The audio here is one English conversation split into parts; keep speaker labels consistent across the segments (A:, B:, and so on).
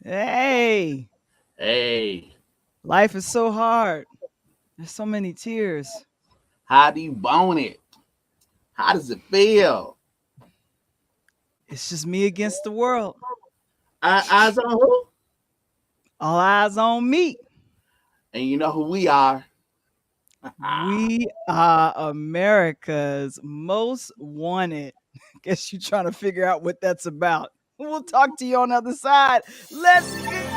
A: Hey,
B: Hey,
A: life is so hard. There's so many tears.
B: how do you bone it? How does it feel?
A: It's just me against the world.
B: Eyes on who?
A: All eyes on me.
B: And you know who we are.
A: We are America's most wanted. Guess you're trying to figure out what that's about. We'll talk to you on the other side. Let's get.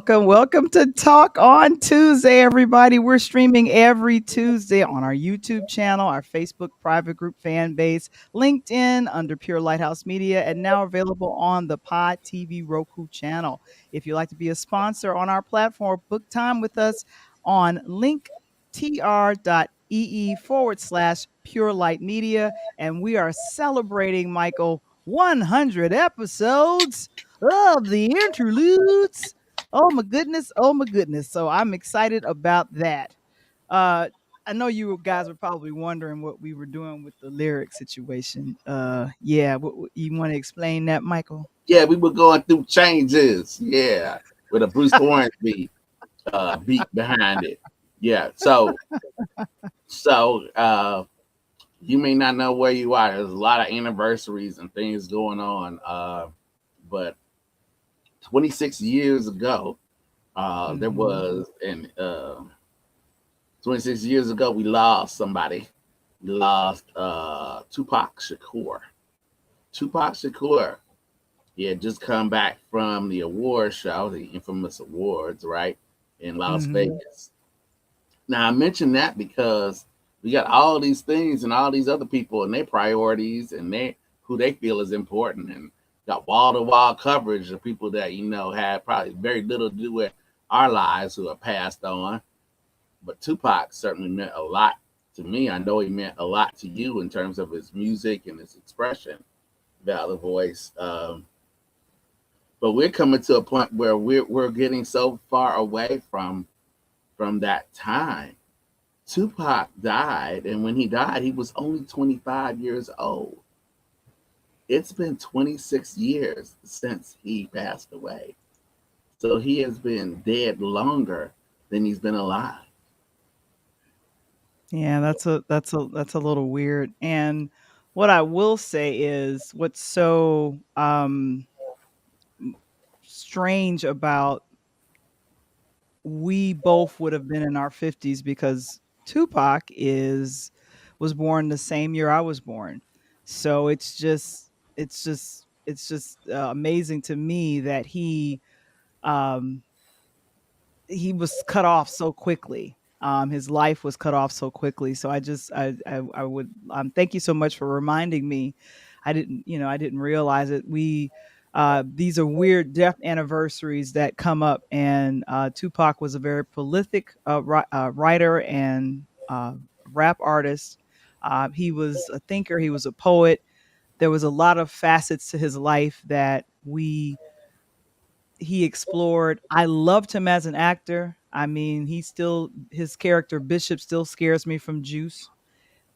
A: Welcome to Talk on Tuesday, everybody. We're streaming every Tuesday on our YouTube channel, our Facebook private group fan base, LinkedIn under Pure Lighthouse Media, and now available on the Pod TV Roku channel. If you'd like to be a sponsor on our platform, book time with us on linktr.ee/ Pure Light Media. And we are celebrating, Michael, 100 episodes of the Interludes. Oh my goodness. Oh my goodness. So I'm excited about that. Uh I know you guys were probably wondering what we were doing with the lyric situation. Yeah, you want to explain that, Michael?
B: Yeah, we were going through changes. Yeah, with a Bruce Hornsby beat behind it. Yeah, so you may not know where you are. There's a lot of anniversaries and things going on. But 26 years ago, there
A: Mhm.
B: was an 26 years ago we lost somebody. We lost Tupac Shakur. Tupac Shakur. He had just come back from the award show, the infamous awards, right, in Las
A: Mhm.
B: Vegas. Now I mention that because we got all these things and all these other people and their priorities and who they feel is important, and got wall to wall coverage of people that had probably very little to do with our lives who have passed on. But Tupac certainly meant a lot to me. I know he meant a lot to you in terms of his music and his expression, valid voice. But we're coming to a point where we're getting so far away from that time. Tupac died, and when he died, he was only 25 years old. It's been 26 years since he passed away. So he has been dead longer than he's been alive.
A: Yeah, that's a little weird. And what I will say is what's so strange about we both would have been in our 50s because Tupac is was born the same year I was born. So it's just amazing to me that um he was cut off so quickly. His life was cut off so quickly. So I would thank you so much for reminding me. I didn't realize it. These are weird death anniversaries that come up, and Tupac was a very prolific writer and rap artist. He was a thinker. He was a poet. There was a lot of facets to his life that we he explored. I loved him as an actor. I mean, his character Bishop still scares me from Juice.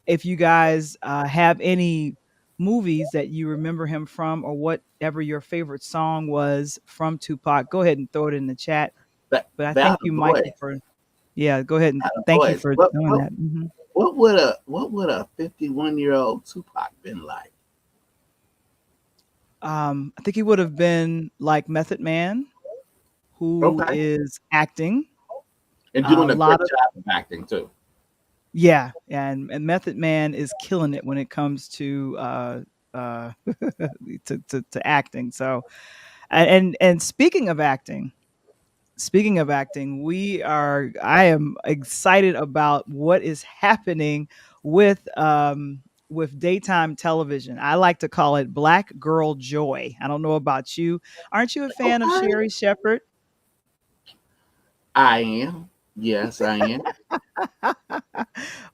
A: If you guys have any movies that you remember him from, or whatever your favorite song was from Tupac, go ahead and throw it in the chat. But I thank
B: Valid
A: you, Michael,
B: voice,
A: for go ahead and
B: valid
A: thank you
B: voice.
A: for
B: What
A: doing
B: what
A: that.
B: what would a 51-year-old Tupac been like?
A: I think he would have been like Method Man, who
B: Okay,
A: is acting
B: and
A: a
B: doing a
A: lot
B: great
A: of.
B: job of acting too.
A: Yeah, and Method Man is killing it when it comes to uh to acting. So and speaking of acting, I am excited about what is happening with with daytime television. I like to call it Black Girl Joy. I don't know about you. Aren't you a fan of
B: Okay.
A: Sherry Shepherd?
B: I am. Yes, I am.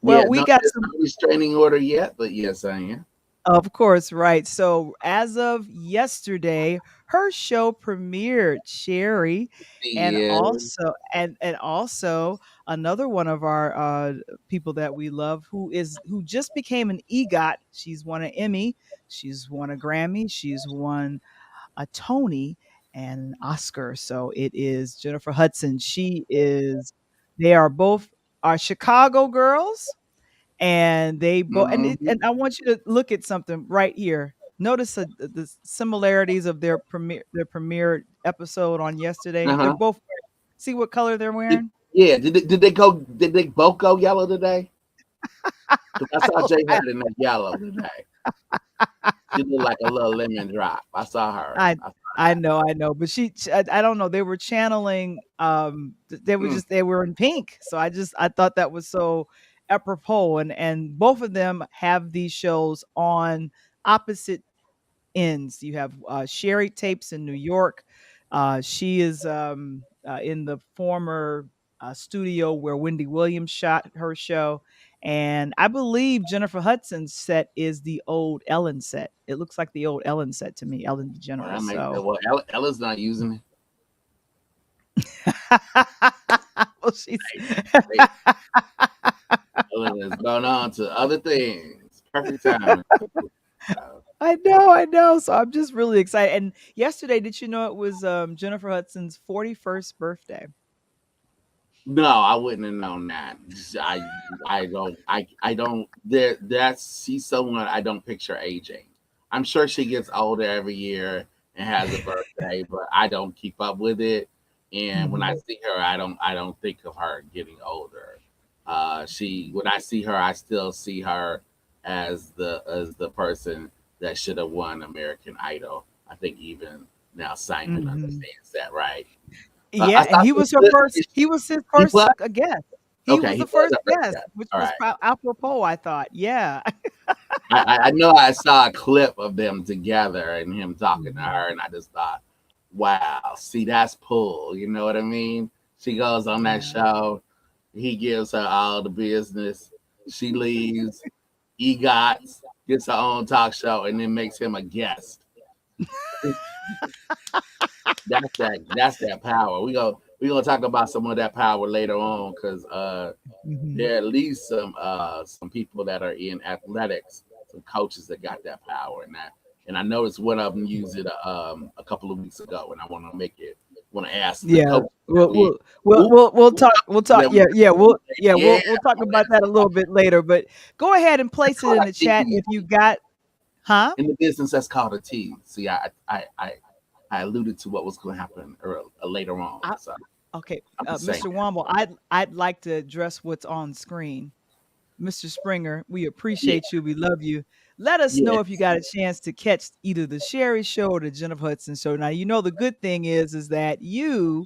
A: Well,
B: Yeah,
A: we
B: no,
A: got
B: there's
A: some.
B: no restraining order yet, but yes, I am.
A: Of course, right. So as of yesterday, her show premiered, Sherry, and
B: Yeah.
A: also another one of our people that we love who just became an EGOT. She's won an Emmy, she's won a Grammy, she's won a Tony and an Oscar. So it is Jennifer Hudson. They are both our Chicago girls, and they both
B: Mm-hmm.
A: and I want you to look at something right here. Notice the similarities of their premiere episode on yesterday. They're
B: Uh-huh.
A: both see what color they're
B: Did,
A: wearing.
B: yeah. Did they both go yellow today? Because I
A: I
B: saw
A: don't,
B: Jay had in that yellow today. She looked like a little lemon drop. I saw her.
A: I
B: I saw that.
A: I know, but I don't know. They were channeling.
B: Mm.
A: They were in pink, so I thought that was so apropos, and both of them have these shows on opposite ends. You have Sherry Tapes in New York. She is in the former studio where Wendy Williams shot her show. And I believe Jennifer Hudson's set is the old Ellen set. It looks like the old Ellen set to me, Ellen
B: Well, that
A: DeGeneres.
B: makes it.
A: So,
B: Well, Ella's not using it.
A: well, she's.
B: Hey, Ella is going on to other things. Perfect timing.
A: I know. So I'm just really excited. And yesterday, did you know it was Jennifer Hudson's 41st birthday?
B: No, I wouldn't have known that. I don't there that's she's someone I don't picture aging. I'm sure she gets older every year and has a birthday, but I don't keep up with it. And when I
A: Mhm.
B: see her, I don't think of her getting older. She when I see her, I still see her as the person that should have won American Idol. I think even now Simon
A: Mhm.
B: understands that, right? I
A: Yeah, and
B: saw some clips.
A: he was his
B: He
A: first
B: was?
A: guest. He
B: Okay,
A: was
B: he
A: the
B: was
A: first
B: our first
A: guest,
B: guy.
A: which
B: All
A: was
B: right.
A: apropos, I thought. Yeah.
B: I know I saw a clip of them together and him talking to
A: Mhm.
B: her, and I just thought, wow, see, that's pull. You know what I mean? She goes on that
A: Yeah.
B: show. He gives her all the business. She leaves. EGOTs, gets her own talk show, and then makes him a guest. That's that power. We gonna talk about some of that power later on because
A: Mhm.
B: there are at least some people that are in athletics, some coaches that got that power and I noticed one of them used it a couple of weeks ago, and I want to make it want to ask the
A: Yeah.
B: coaches that we who
A: We'll
B: who
A: talk
B: coaches that we yeah
A: we'll talk about that a little bit later, but go ahead and
B: that's
A: place it
B: called
A: in
B: a
A: the chat
B: tease
A: if you got. Huh?
B: in the business. That's called a tease. See, I alluded to what was going to happen later on,
A: I,
B: so
A: okay,
B: I'm just saying.
A: Mr. Wamble, I'd like to address what's on screen. Mr. Springer, we
B: Yeah,
A: appreciate you. We love you. Let us know if you
B: yes.
A: got a chance to catch either the Sherry Show or the Jennifer Hudson Show. Now, you know the good thing is that you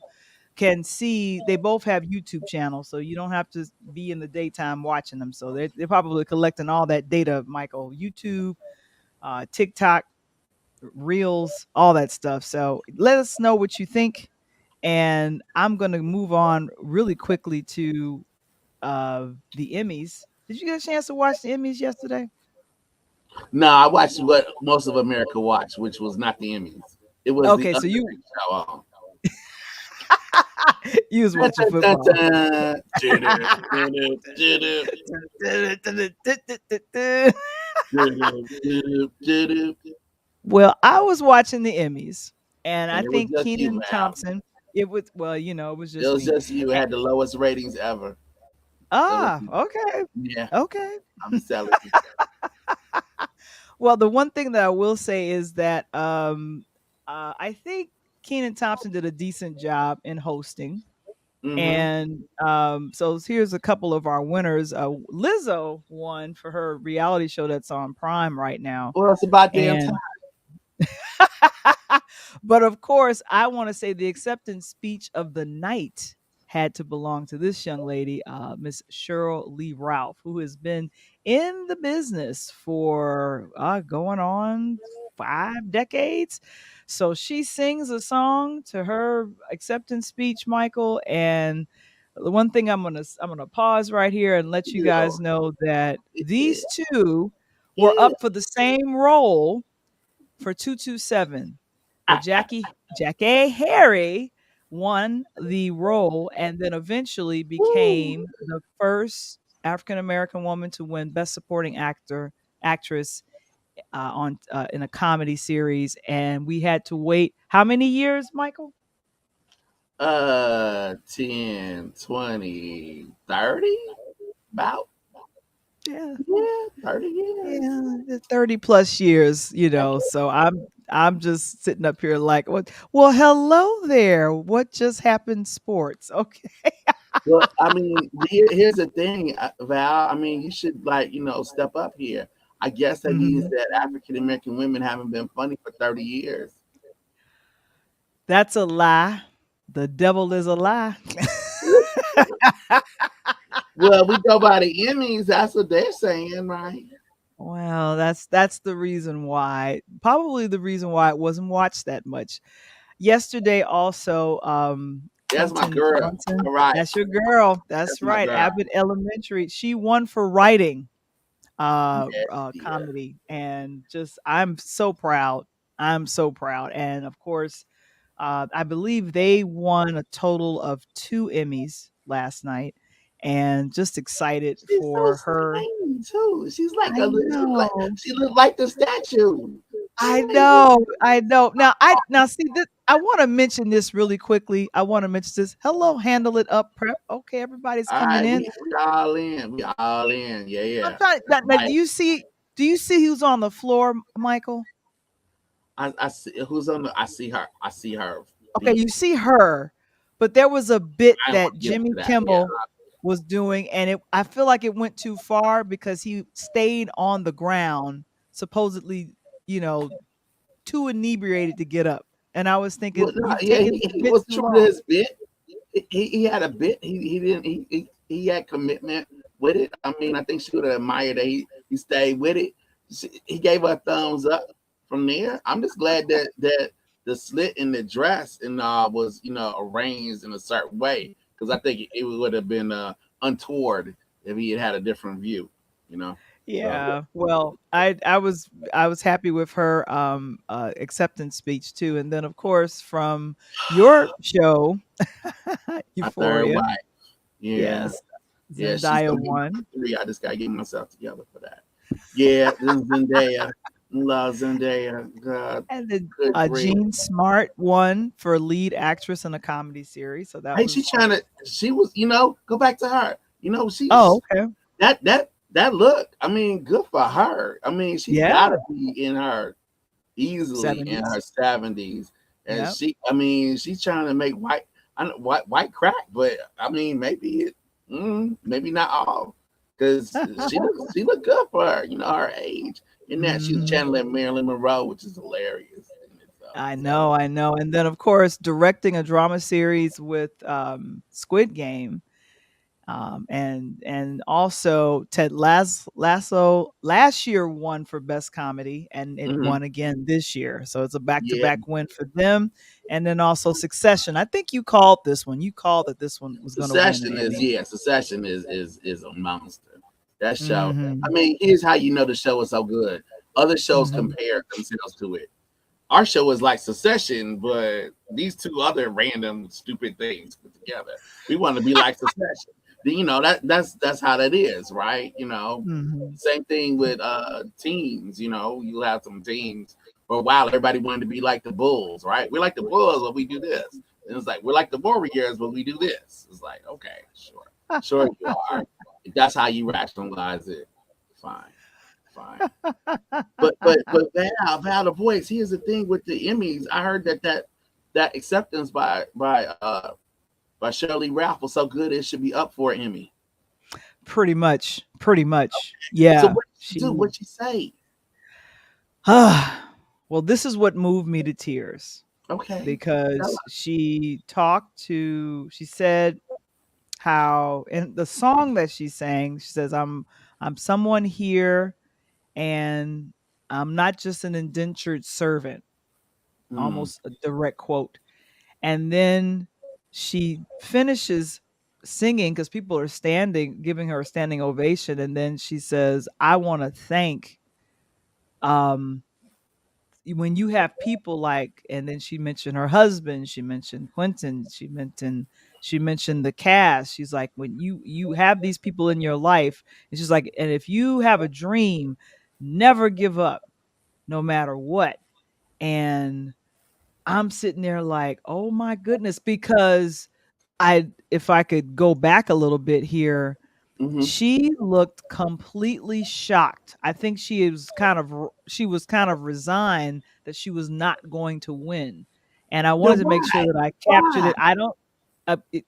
A: can see they both have YouTube channels, so you don't have to be in the daytime watching them. So they're probably collecting all that data, Michael. YouTube, TikTok, Reels, all that stuff. So let us know what you think, and I'm gonna move on really quickly to the Emmys. Did you get a chance to watch the Emmys yesterday?
B: No, I watched what most of America watched, which was not the Emmys. It was the
A: Okay,
B: other
A: so you
B: big show on.
A: you was
B: Dun,
A: watching
B: dun,
A: football.
B: dun, dun. Doo-doo, doo-doo, doo-doo, doo-doo, doo-doo.
A: Well, I was watching the Emmys, and I
B: And it was
A: think
B: just you,
A: Keenan
B: man.
A: Thompson. It was well, it was
B: It
A: just
B: was
A: me.
B: just you. It
A: A-
B: had the lowest ratings ever. It was
A: Ah, okay,
B: yeah.
A: okay.
B: I'm just telling you.
A: Well, the one thing that I will say is that I think Keenan Thompson did a decent job in hosting.
B: Mm-hmm.
A: And so here's a couple of our winners. Lizzo won for her reality show that's on Prime right now.
B: Well, it's about damn time.
A: And but of course, I want to say the acceptance speech of the night had to belong to this young lady, Miss Cheryl Lee Ralph, who has been in the business for going on 5 decades. So she sings a song to her acceptance speech, Michael. And the one thing I'm gonna pause right here and let you
B: Yeah.
A: guys know that
B: Yeah.
A: these two were
B: Yeah.
A: up for the same role for 227, but Jackie Harry won the role and then eventually
B: Woo.
A: became the first African American woman to win Best Supporting Actress on in a comedy series. And we had to wait how many years, Michael?
B: 10, 20, 30, about,
A: Yeah,
B: yeah, 30 years.
A: yeah, 30 plus years, so I'm just sitting up here like, what? Well, hello there. What just happened? Sports, okay.
B: Well, I mean, here's the thing, Val. I mean, you should like, step up here. I guess that means
A: Mhm.
B: that African American women haven't been funny for 30 years.
A: That's a lie. The devil is a lie.
B: Well, we go by the Emmys. That's what they're saying, right?
A: Well, that's the reason why. Probably the reason why it wasn't watched that much. Yesterday also,
B: That's my
A: Clinton
B: girl.
A: Johnson,
B: All right,
A: that's your girl.
B: that's
A: That's
B: my
A: right.
B: girl.
A: Abbott Elementary. She won for writing
B: Yes, yeah.
A: comedy, and just I'm so proud. I'm so proud. And of course, I believe they won a total of 2 Emmys last night, and just excited
B: She's so
A: for her.
B: tiny too. She's like
A: I
B: a little.
A: know.
B: She looked like the statue.
A: I
B: Tiny.
A: know, I know. Now see this. I want to mention this really quickly. I want to mention this. Hello, handle it up prep. Okay, everybody's
B: All
A: coming
B: right,
A: in.
B: we all in. We all in. Yeah,
A: I'm
B: yeah.
A: trying.
B: That's
A: Now,
B: right.
A: do you see who's on the floor, Michael?
B: I see who's on the. I see her. I see her
A: Okay,
B: feet.
A: you see her, but there was a bit
B: I don't want
A: that
B: to get
A: Jimmy
B: into that. Yeah.
A: Kimmel was doing, and I feel like it went too far because he stayed on the ground, supposedly, you know, too inebriated to get up. And I was
B: Well,
A: thinking,
B: no,
A: you've
B: yeah,
A: taken
B: he,
A: this
B: he
A: bit
B: was
A: too
B: true to
A: long.
B: his bit. He had a bit. He didn't. He had commitment with it. I mean, I think she would have admired that he stayed with it. He gave her a thumbs up from there. I'm just glad that the slit in the dress and was arranged in a certain way because I think it would have been untoward if he had had a different view. You know. So
A: Yeah. Well, I was happy with her acceptance speech too. And then of course from your show,
B: my third
A: Euphoria.
B: wife. Yeah.
A: Yes.
B: Yeah, she's
A: Zendaya
B: gonna be
A: won.
B: number 3. I just gotta get myself together for that. Yeah, then Zendaya. Love Zendaya. God,
A: And then
B: good grief.
A: Jean Smart won for lead actress in a comedy series. So that
B: Hey, she
A: was
B: trying to. She was. Go back to her.
A: oh, okay.
B: That look. I mean, good for her. I mean, she's
A: Yeah.
B: got to be in her easily in
A: 70s.
B: her 70s, and
A: Yep.
B: she. I mean, she's trying to make white. I know white crack, but I mean, maybe not all, because she looked good for her. Her age. In that she was
A: Mhm.
B: channeling Marilyn Monroe, which is hilarious in itself.
A: I
B: So
A: know, I know. And then of course directing a drama series with Squid Game. And also Ted Lasso last year won for best comedy, and it
B: mhm.
A: won again this year. So it's a back to
B: Yeah,
A: back win for them. And then also Succession. I think you called this one. You called that this one was going to win an Emmy.
B: Succession is a monster. That show. I
A: Hmm.
B: mean, here's how you know the show is so good. Other shows
A: Hmm.
B: compare themselves to it. Our show is like Succession, but these two other random stupid things put together. We want to be like Succession. That's how that is, right?
A: Hmm.
B: Same thing with teams. You have some teams. For a while, everybody wanted to be like the Bulls, right? We're like the Bulls, but we do this. And it's like we're like the Warriors, but we do this. It's like, okay, sure you are. If that's how you rationalize it, fine, fine. But Val, the voice. Here's the thing with the Emmys. I heard that acceptance by Shirley Ralph was so good it should be up for an Emmy.
A: Pretty much. Pretty much.
B: So
A: Yeah.
B: what did she do?
A: She
B: What'd she say?
A: well, this is what moved me to tears
B: Okay, tell
A: because
B: us.
A: she said how in the song that she sang, she says, I'm someone here and I'm not just an indentured servant,
B: Mm.
A: almost a direct quote. And then she finishes singing because people are standing, giving her a standing ovation. And then she says, I want to thank um when you have people like, and then she mentioned her husband, she mentioned Quentin, she mentioned the cast. She's like, when you have these people in your life, it's just like, and if you have a dream, never give up no matter what. And I'm sitting there like, oh my goodness, because if I could go back a little bit here,
B: Hmm.
A: she looked completely shocked. I think she was kind of resigned that she was not going to win, and I
B: Then
A: wanted to make sure
B: why?
A: that I captured
B: Why?
A: it. I don't. It,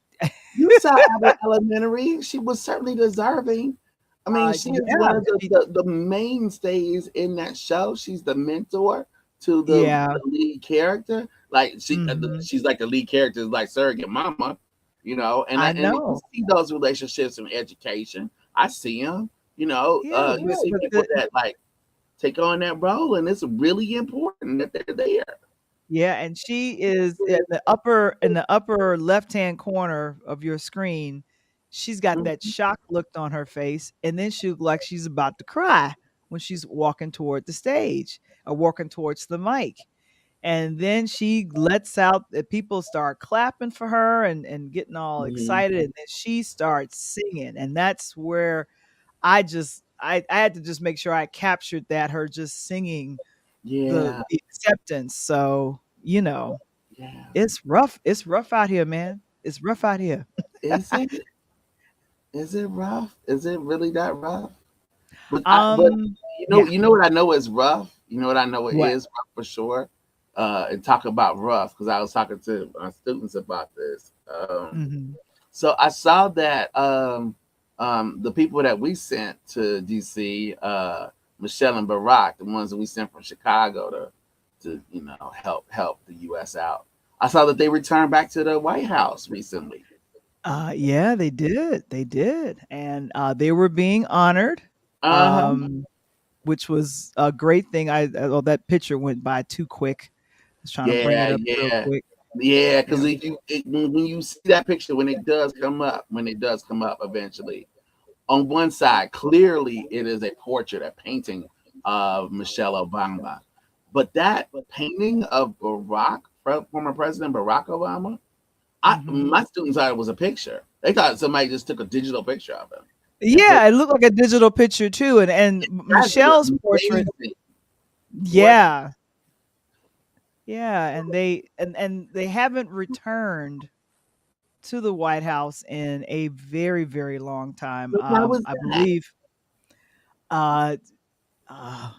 B: You saw Abbott Elementary. She was certainly deserving. I mean, she is one
A: yeah,
B: of the mainstays in that show. She's the mentor to
A: yeah.
B: the lead character. Like
A: Hmm.
B: she's like the lead character is like surrogate mama,
A: I
B: and you
A: know.
B: see those relationships in education. I see them.
A: Yeah,
B: You
A: yeah,
B: see
A: but
B: people that like take on that role, and it's really important that they're there.
A: yeah, and she is in the upper left-hand corner of your screen. She's got that
B: Mhm.
A: shocked look on her face, and then she look like she's about to cry when she's walking toward the stage or walking towards the mic. And then she lets out the people start clapping for her and getting all
B: Mhm.
A: excited, and then she starts singing. And that's where I had to just make sure I captured that, her just singing the
B: Yeah,
A: the acceptance. So,
B: yeah.
A: it's rough. It's rough out here, man. It's rough out here.
B: Is it? Is it rough? Is it really that rough? But
A: Um,
B: you know
A: yeah.
B: you know what I know is rough. You know what I know it
A: What?
B: is rough for sure. And talk about rough because I was talking to my students about this.
A: Mhm.
B: So I saw that the people that we sent to DC, Michelle and Barack, the ones that we sent from Chicago to help the U.S. out. I saw that they returned back to the White House recently.
A: Yeah, they did. They did. And they were being honored,
B: Uh huh.
A: um, which was a great thing. Oh, that picture went by too quick. I was trying to bring
B: Yeah,
A: it up real
B: yeah,
A: quick.
B: yeah.
A: Yeah.
B: Because when you see that picture, when it does come up eventually, on one side, clearly it is a portrait, a painting of Michelle Obama, but that painting of former President Barack Obama,
A: Mhm.
B: my students thought it was a picture. They thought somebody just took a digital picture of him and put
A: Yeah, it looked like a digital picture too, and
B: that's an
A: Michelle's portrait.
B: amazing portrait.
A: Yeah, yeah, and they haven't returned to the White House in a very, very long time.
B: How was
A: I
B: that?
A: believe, uh, uh,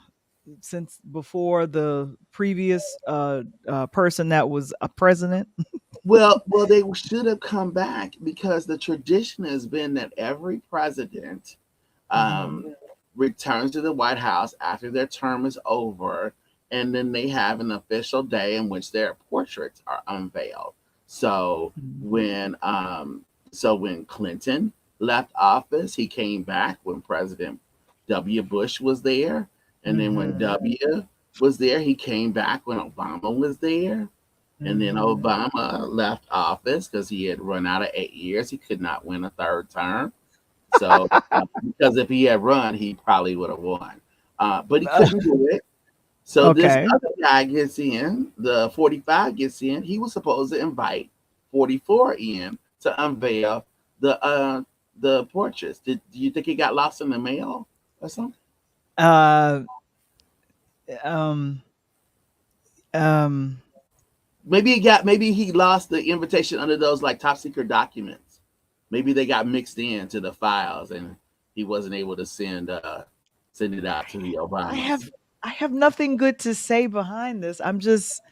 A: since before the previous person that was a president.
B: Well, they should have come back because the tradition has been that every president
A: Mhm.
B: um, returns to the White House after their term is over, and then they have an official day in which their portraits are unveiled. So
A: Mhm.
B: when when Clinton left office, he came back when President W. Bush was there, and then when
A: Mhm.
B: W was there, he came back when Obama was there. And then
A: Mhm.
B: Obama left office because he had run out of 8 years. He could not win a third term. So, because if he had run, he probably would have won. But he couldn't do it. So this
A: Okay.
B: other guy gets in, the 45 gets in. He was supposed to invite 44 in to unveil the portraits. Do you think he got lost in the mail or something?
A: Uh, um, um,
B: Maybe he lost the invitation under those like top secret documents. Maybe they got mixed into the files and he wasn't able to send it out to the
A: I have
B: Obamas.
A: I have nothing good to say behind this. I'm just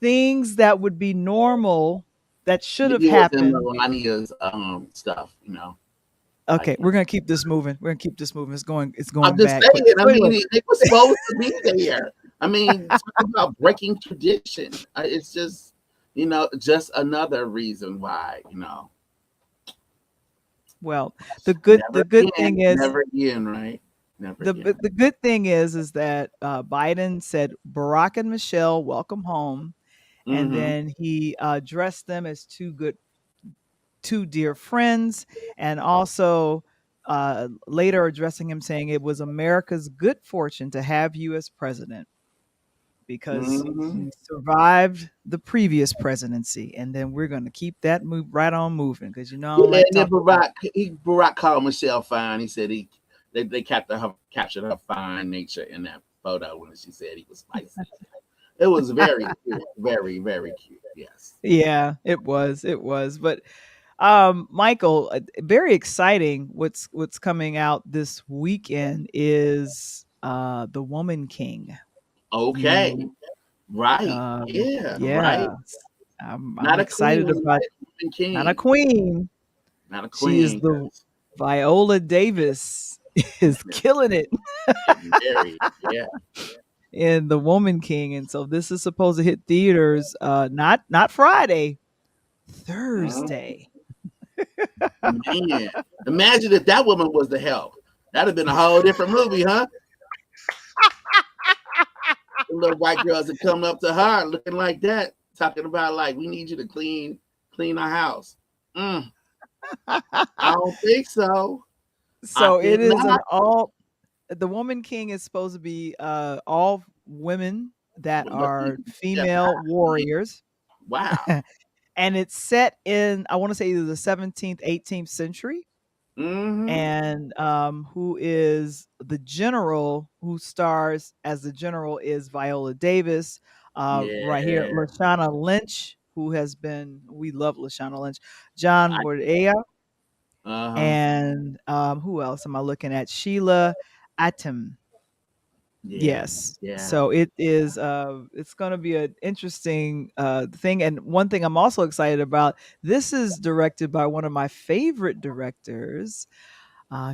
A: things that would be normal that should have
B: Maybe it was in
A: happened.
B: Melania's stuff,
A: Okay,
B: like
A: we're gonna keep this moving. We're gonna keep this moving. It's
B: I'm
A: going
B: just
A: bad quick.
B: saying. I
A: So anyway,
B: mean, they were supposed to be there. I mean, talk about breaking tradition. It's just another reason why.
A: Well, the
B: Never
A: good
B: again,
A: thing is
B: never again, right? Never again.
A: the good thing is that Biden said Barack and Michelle welcome home, and
B: Mm-hmm.
A: then he addressed them as two dear friends, and also later addressing him saying it was America's good fortune to have you as president because
B: Mm-hmm.
A: you survived the previous presidency, and then we're going to keep that move right on moving because I don't
B: Yeah,
A: like
B: and then
A: talking about.
B: Barack called Michelle fine. He said they captured her fine nature in that photo when she said he was spicy. It was very cute, very very cute. Yes.
A: Yeah, it was, but Michael, very exciting. What's coming out this weekend is The Woman King.
B: Okay.
A: You
B: Right. Yeah. Right.
A: yeah, I'm
B: Not a
A: excited
B: queen,
A: about.
B: right? Woman
A: Not a
B: king.
A: queen.
B: Not a
A: She is
B: queen.
A: the Viola Davis is killing it
B: Getting married. Yeah.
A: in The Woman King, and so this is supposed to hit theaters not Friday,
B: Mhm.
A: Thursday.
B: Man, imagine if that woman was the help. That'd have been a whole different movie, huh? The little white girls that come up to her looking like that, talking about like we need you to clean our house. Mm, I don't think so. I
A: So it
B: think
A: is an
B: not.
A: all The Woman King is supposed to be all women that
B: But
A: are
B: looking just
A: female warriors.
B: wow.
A: And it's set in, I want to say, either the 17th, 18th century.
B: Mm-hmm.
A: And who is the general who stars as the general is Viola Davis. Right here,
B: Yeah.
A: Lashana Lynch, we love Lashana Lynch, John
B: I,
A: Boyega,
B: uh-huh.
A: and who else am I looking at? Sheila Atim.
B: Yeah.
A: Yes.
B: Yeah.
A: So it's going to be an interesting thing, and one thing I'm also excited about, this is directed by one of my favorite directors.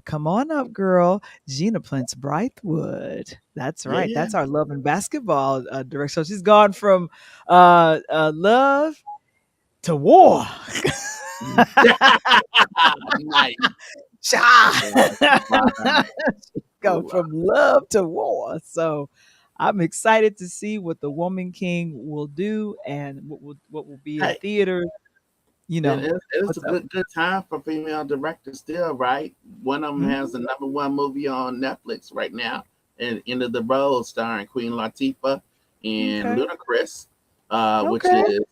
A: Come on up, girl. Gina Prince Brightwood. That's right.
B: Yeah.
A: That's our love and basketball director. So she's gone from love to war.
B: Nice.
A: Cha!
B: Right. Right.
A: Go
B: Cool.
A: from love to war. So I'm excited to see what the Woman King will do and what will be in
B: Hey,
A: theaters. You
B: and
A: know,
B: it's a
A: what's up?
B: good time for female directors still, right? One of them has the
A: Mhm.
B: #1 movie on Netflix right now, and End of the Road, starring Queen Latifah and
A: Okay.
B: Ludacris, which
A: Okay.
B: is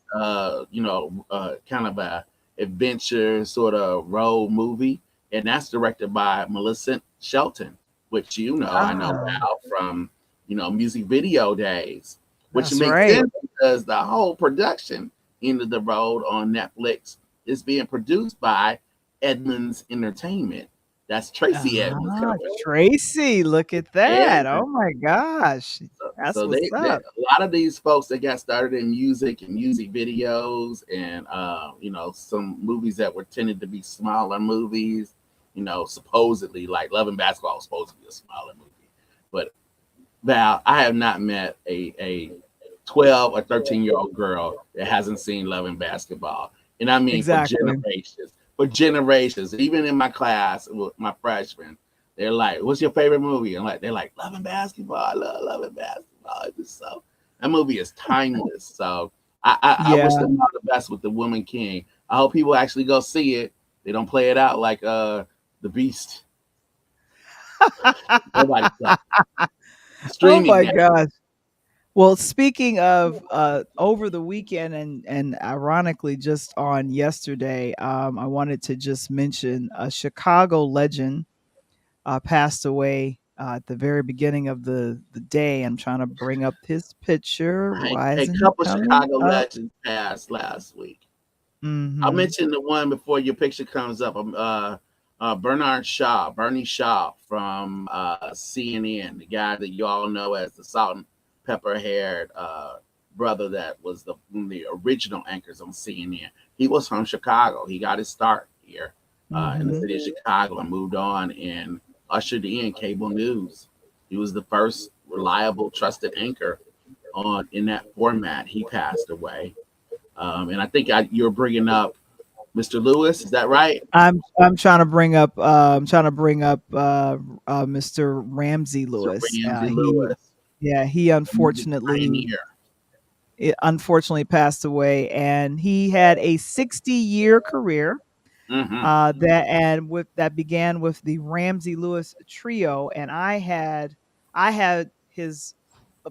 B: kind of a adventure sort of road movie, and that's directed by Melissa Shelton, which I know
A: Ah,
B: well from music video days, which
A: that's
B: makes
A: right.
B: sense because the whole production End of the Road on Netflix is being produced by Edmonds Entertainment. That's Tracy Edmonds'
A: Ah,
B: company.
A: Tracy, look at
B: Yeah.
A: that. Oh my gosh. That's
B: So
A: what's
B: they
A: up.
B: a lot of these folks that got started in music and music videos and some movies that were tended to be smaller movies, supposedly like Love and Basketball was supposed to be a smaller movie. But Val, I have not met a 12 or 13-year-old girl that hasn't seen Love and Basketball. And I mean for
A: Exactly.
B: generations. For generations. Even in my class with my freshmen, they're like, what's your favorite movie? And they're like, Love and Basketball. I love Love and Basketball. It's just so that movie is timeless. So I wish
A: Yeah.
B: them all the best with the Woman King. I hope people actually go see it. They don't play it out like the Beast. Nobody play
A: Oh
B: streaming
A: my
B: now.
A: gosh. Well, speaking of over the weekend and ironically just on yesterday, I wanted to just mention a Chicago legend passed away at the very beginning of the day. I'm trying to bring up his picture. Why
B: A
A: isn't he
B: couple
A: coming
B: Chicago
A: up?
B: legends passed last week. I'll
A: Hmm.
B: mention the one before your picture comes up. Bernie Shaw from CNN, the guy that you all know as the salt and pepper haired brother that was one of the original anchors on CNN. He was from Chicago. He got his start here in the
A: Hmm.
B: city of Chicago and moved on and ushered in cable news. He was the first reliable, trusted anchor on in that format. He passed away, and I think you're bringing up Mr. Lewis, is that right?
A: I'm trying to bring up Mr. Ramsey
B: Mr.
A: Lewis.
B: Ramsey
A: He
B: Lewis,
A: Yeah, he
B: the music
A: unfortunately
B: pioneer.
A: passed away, and he had a 60-year career
B: Hmm.
A: that began with the Ramsey Lewis trio, and I had his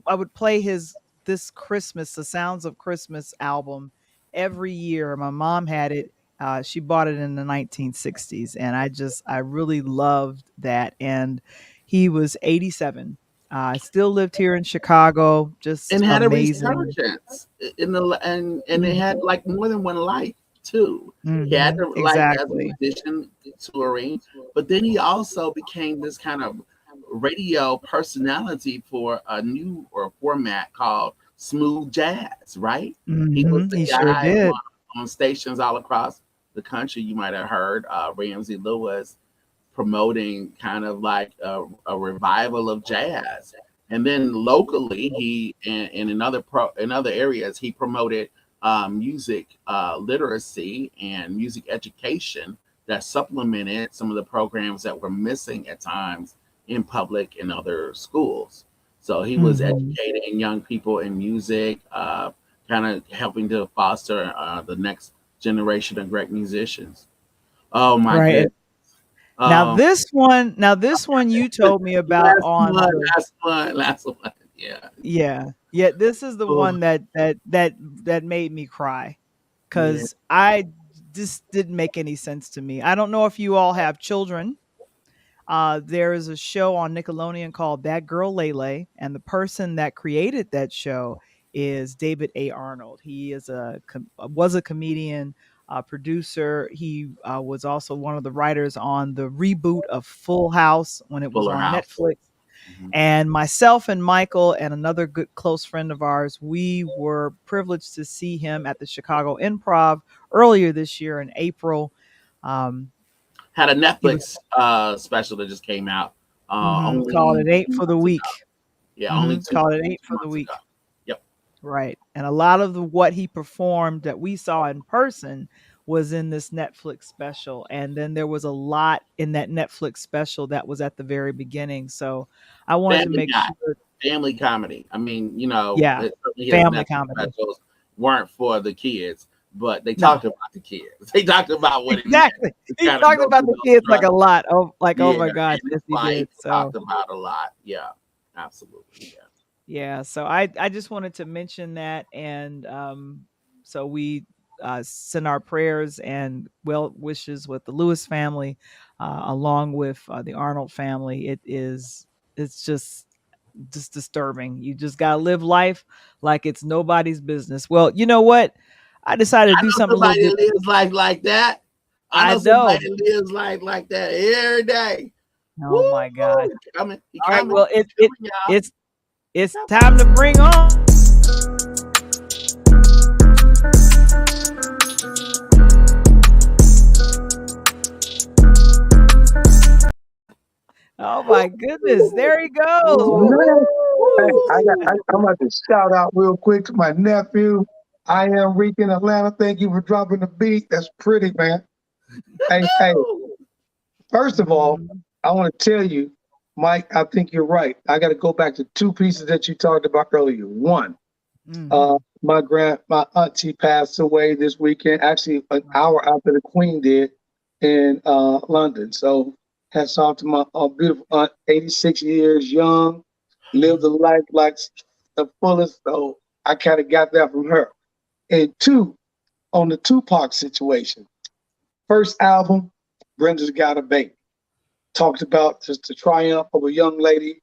A: I would play his This Christmas, the Sounds of Christmas album every year. My mom had it. She bought it in the 1960s, and I really loved that. And he was 87. Still lived here in Chicago. Just
B: And had a
A: amazing.
B: resurgence in the and they
A: Mm,
B: had like more than one life too. He had
A: mhm,
B: a life as a
A: exactly.
B: musician touring, but then he also became this kind of radio personality for a new or format called smooth jazz, right? He was
A: Mhm,
B: the
A: he sure
B: guy
A: did.
B: on stations all across the country. You might have heard Ramsey Lewis promoting kind of like a revival of jazz. And then locally, and in other areas, he promoted music literacy and music education that supplemented some of the programs that were missing at times in public and other schools. So he was
A: Mhm.
B: educating young people in music, kind of helping to foster the next generation of great musicians. Oh my
A: Right.
B: goodness. Um,
A: Now this one you told me about
B: last
A: on
B: one,
A: the
B: last one, last one. Yeah,
A: Yeah. Yeah, this is the
B: oh,
A: one that made me cry,
B: yeah.
A: because I this didn't make any sense to me. I don't know if you all have children. There is a show on Nickelodeon called That Girl Lele, and the person that created that show is David A. Arnold. He was a comedian, producer. He was also one of the writers on the reboot of Full House when it was
B: Fuller
A: on
B: House.
A: Netflix.
B: Mhm.
A: And myself and Michael and another good close friend of ours, we were privileged to see him at the Chicago Improv earlier this year in April. Um,
B: Had a
A: he was
B: Netflix special that just came out
A: called
B: only
A: it Eight
B: 2
A: for the
B: months ago.
A: Week.
B: Yeah, only
A: Called it
B: two
A: Eight for the
B: months ago.
A: Week.
B: Yep.
A: Right. And a lot of what he performed that we saw in person was in this Netflix special. And then there was a lot in that Netflix special that was at the very beginning. So I wanted to
B: Family
A: make
B: Guy,
A: sure.
B: family comedy. I mean,
A: Yeah.
B: certainly his
A: Family
B: Netflix
A: comedy.
B: specials weren't for the kids, but they
A: No.
B: talked about the kids. They talked about what it meant
A: Exactly.
B: to
A: He
B: kind of
A: talked
B: go
A: about
B: through
A: the
B: those
A: kids like a
B: struggles.
A: lot. Oh
B: Yeah,
A: my gosh,
B: and his
A: yes he
B: wife
A: did. So
B: talked about a lot. Yeah, absolutely. Yeah.
A: yeah, so I just wanted to mention that, and so we send our prayers and well wishes with the Lewis family, along with the Arnold family. It's just disturbing. You just gotta live life like it's nobody's business. Well, you know what? I decided
B: I
A: to do
B: know
A: something a little
B: somebody
A: bit.
B: that lives life like that. I
A: I
B: know somebody
A: know.
B: that lives life like that every day. Woo!
A: Oh my God.
B: He coming. He
A: All right.
B: coming.
A: Well,
B: He coming, y'all.
A: it's time to bring on. Oh my goodness. There he goes.
C: Man, hey,
A: Woo-hoo.
C: I'm about to shout out real quick to my nephew. I am Reek in Atlanta. Thank you for dropping the beat. That's pretty, man. Hey,
B: Woo!
C: first of all,
A: Mhm,
C: I want to tell you, Mike, I think you're right. I got to go back to two pieces that you talked about earlier. One,
A: mhm.
C: my auntie passed away this weekend, actually an
A: Right.
C: hour after the Queen did in London. So hats off to my beautiful aunt, 86 years young, lived a
A: Mhm,
C: life like the fullest. So I kind of got that from her. And two, on the Tupac situation, first album, Brenda's Got a Baby. Talked about just the triumph of a young lady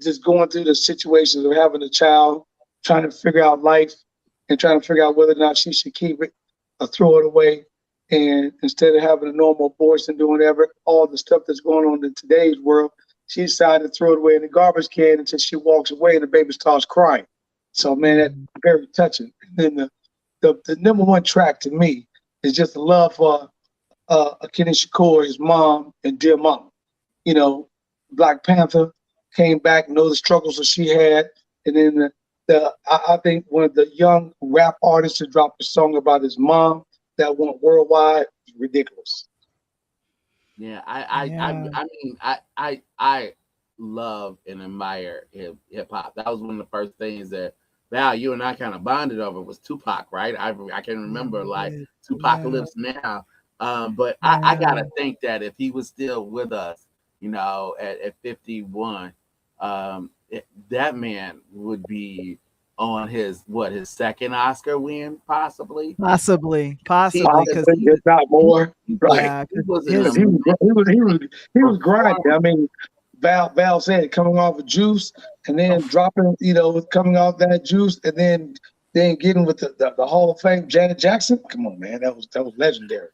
C: just going through the situations of having a child, trying to figure out life, and trying to figure out whether or not she should keep it or throw it away. And instead of having a normal abortion, doing whatever, all the stuff that's going on in today's world, she decided to throw it away in the garbage can until she walks away and the baby starts crying. So, man, that's
A: mhm,
C: very touching. And then the number one track to me is just the love for Kenny Shakur, his mom, and Dear Mama. You know, Black Panther came back, know the struggles that she had, and then I think one of the young rap artists who dropped a song about his mom that went worldwide is ridiculous.
B: Yeah, I love and admire hip hop. That was one of the first things that Val, you and I kind of bonded over was Tupac, right? I can remember like Tupac lives now. But I gotta think that if he was still with us, at 51, that man would be on his second Oscar win, possibly,
A: because
C: if not more, right?
B: He was
C: he was grinding. I mean, Val said coming off of Juice and then dropping, coming off that Juice and then getting with the Hall of Fame Janet Jackson. Come on, man, that was legendary.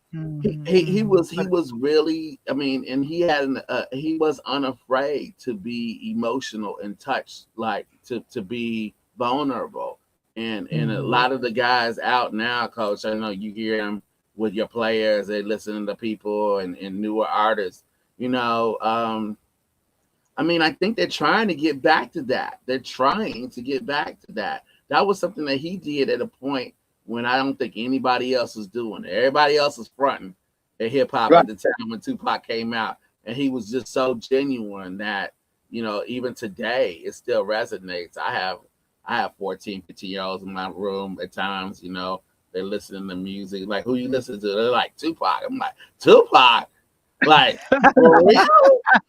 B: He was really, I mean, and he had he was unafraid to be emotional and touch, like to be vulnerable. And a lot of the guys out now, Coach, I know you hear them with your players, they listen to people and newer artists, I mean, I think they're trying to get back to that. That was something that he did at a point when I don't think anybody else was doing it. Everybody else was fronting at hip hop at the time when Tupac came out. And he was just so genuine that, even today it still resonates. I have 14, 15-year-olds in my room at times, they're listening to music. Like, who you listen to? They're like, Tupac. I'm like, Tupac? Like, for real?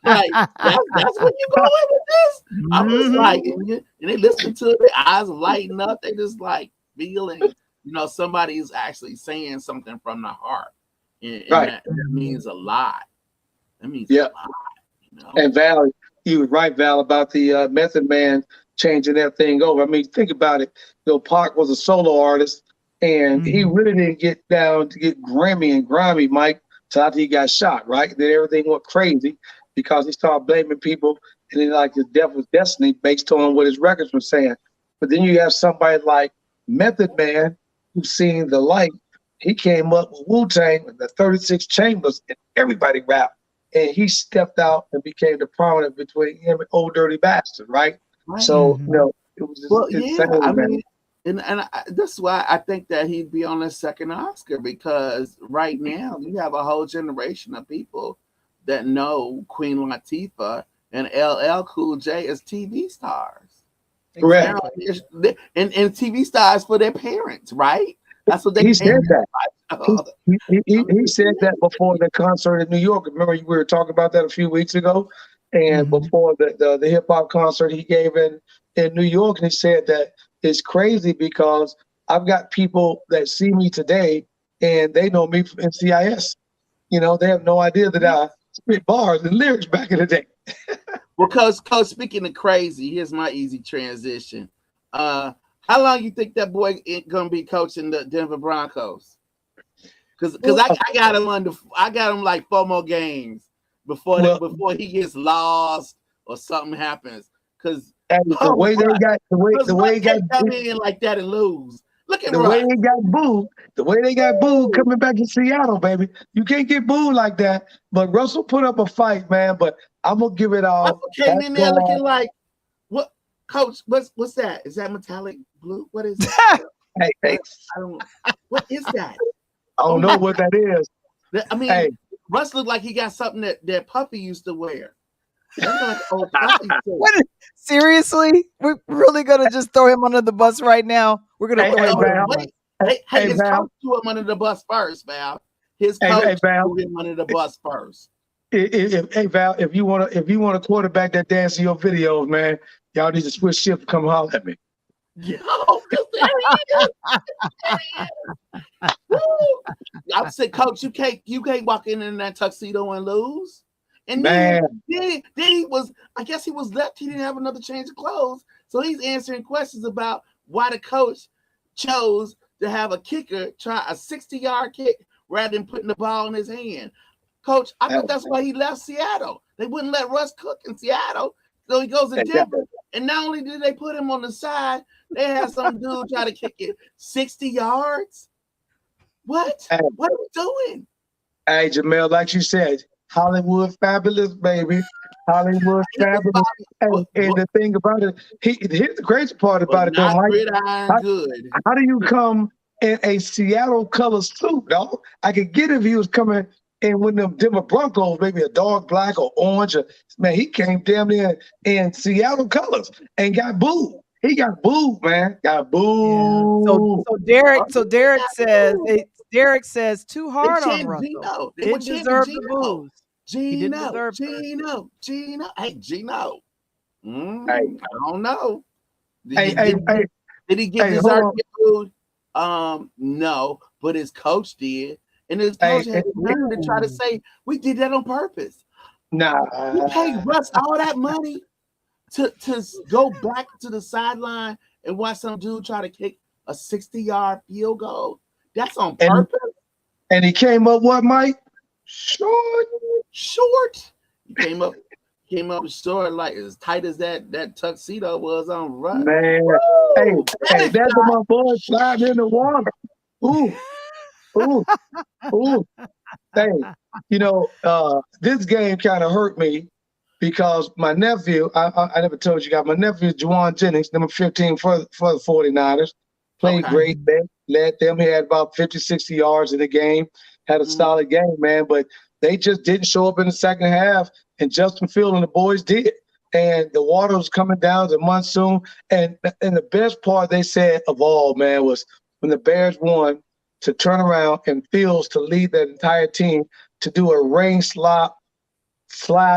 B: Like, that's what you going with this? I was like, and they listen to it, their eyes lighting up. They just like feeling, somebody's actually saying something from the heart. And that means a lot. That means a lot,
C: And Val, you were right, Val, about the Method Man changing that thing over. I mean, think about it. Pac was a solo artist, and he really didn't get down to get Grammy and grimy, Mike, till after he got shot, right? Then everything went crazy because he started blaming people, and then like his death was destiny based on what his records were saying. But then you have somebody like Method Man who's seen the light. He came up with Wu-Tang and the 36 Chambers, and everybody rapped. And he stepped out and became the prominent between him and Old Dirty Bastard, right? So, it was just insane,
B: I
C: man.
B: mean, and that's why I think that he'd be on his second Oscar, because right now you have a whole generation of people that know Queen Latifah and LL Cool J as TV stars.
C: Correct.
B: And TV stars for their parents, right? That's what
C: he said that. He said that before the concert in New York. Remember, we were talking about that a few weeks ago. And before the hip hop concert he gave in New York, and he said that it's crazy because I've got people that see me today and they know me from NCIS. They have no idea that I spit bars and lyrics back in the day.
B: Well, Coach, speaking of crazy, here's my easy transition. How long you think that boy gonna be coaching the Denver Broncos? Because I got him like 4 more games before he gets lost or something happens. Because
C: the way he got
B: come in like that and lose. Look at
C: the way they got booed. The way they got booed coming back to Seattle, baby. You can't get booed like that. But Russell put up a fight, man. But I'm gonna give it all.
B: Russell came in there looking like what? Coach, what's that? Is that metallic blue? What is that? What is that?
C: I don't know what that is.
B: I mean, Russ looked like he got something that Puffy used to wear.
A: Seriously? We're really gonna just throw him under the bus right now? We're gonna throw him
B: his coach threw him under the bus first, Val. His coach threw him under the bus first.
C: Hey Val, if you want to quarterback that dance in your videos, man, y'all need to switch shift and come holler at me.
B: Yo, there he is. I said, Coach, you can't walk in that tuxedo and lose. And then he was, I guess he was left. He didn't have another change of clothes. So he's answering questions about why the coach chose to have a kicker try a 60-yard kick rather than putting the ball in his hand. Coach, I thought that's why he left Seattle. They wouldn't let Russ cook in Seattle. So he goes to Denver. And not only did they put him on the side, they had some dude try to kick it 60 yards. What? What are we doing?
C: Hey, Jamel, like you said, Hollywood fabulous, baby. Hollywood fabulous. And the thing about it, here's the crazy part about it, though, Mike.
B: How do
C: you come in a Seattle color suit, dog. I could get if he was coming in with them Denver Broncos, maybe a dark black or orange. Man, he came damn near in Seattle colors and got booed. He got booed, man. Got
A: Yeah.
C: booed.
A: Derek says too
B: They
A: hard on
B: chanted
A: Russell.
B: Gino. They were
A: Didn't
B: chanting
A: deserve the
B: Gino.
A: booze. He didn't deserve
B: Gino. Hey, Gino.
C: Hey.
B: I don't know.
C: Did he
B: get deserved to get booed? No, but his coach did. And his coach had learned to try to say, we did that on purpose.
C: Nah.
B: You paid Russ all that money to go back to the sideline and watch some dude try to kick a 60-yard field goal. That's on purpose.
C: And he came up what, Mike? Short.
B: He came up short, like as tight as that tuxedo was on Russ.
C: Man, hey, that's what my boy sliding in the water. Ooh. Hey, this game kind of hurt me because my nephew, I never told you guys, my nephew is Juwan Jennings, number 15 for the 49ers. Played great, led them. He had about 50, 60 yards in the game. Had a solid game, man, but they just didn't show up in the second half, and Justin Field and the boys did. And the water was coming down, the monsoon. And the best part they said of all, man, was when the Bears won, to turn around and Fields to lead that entire team to do a rain slide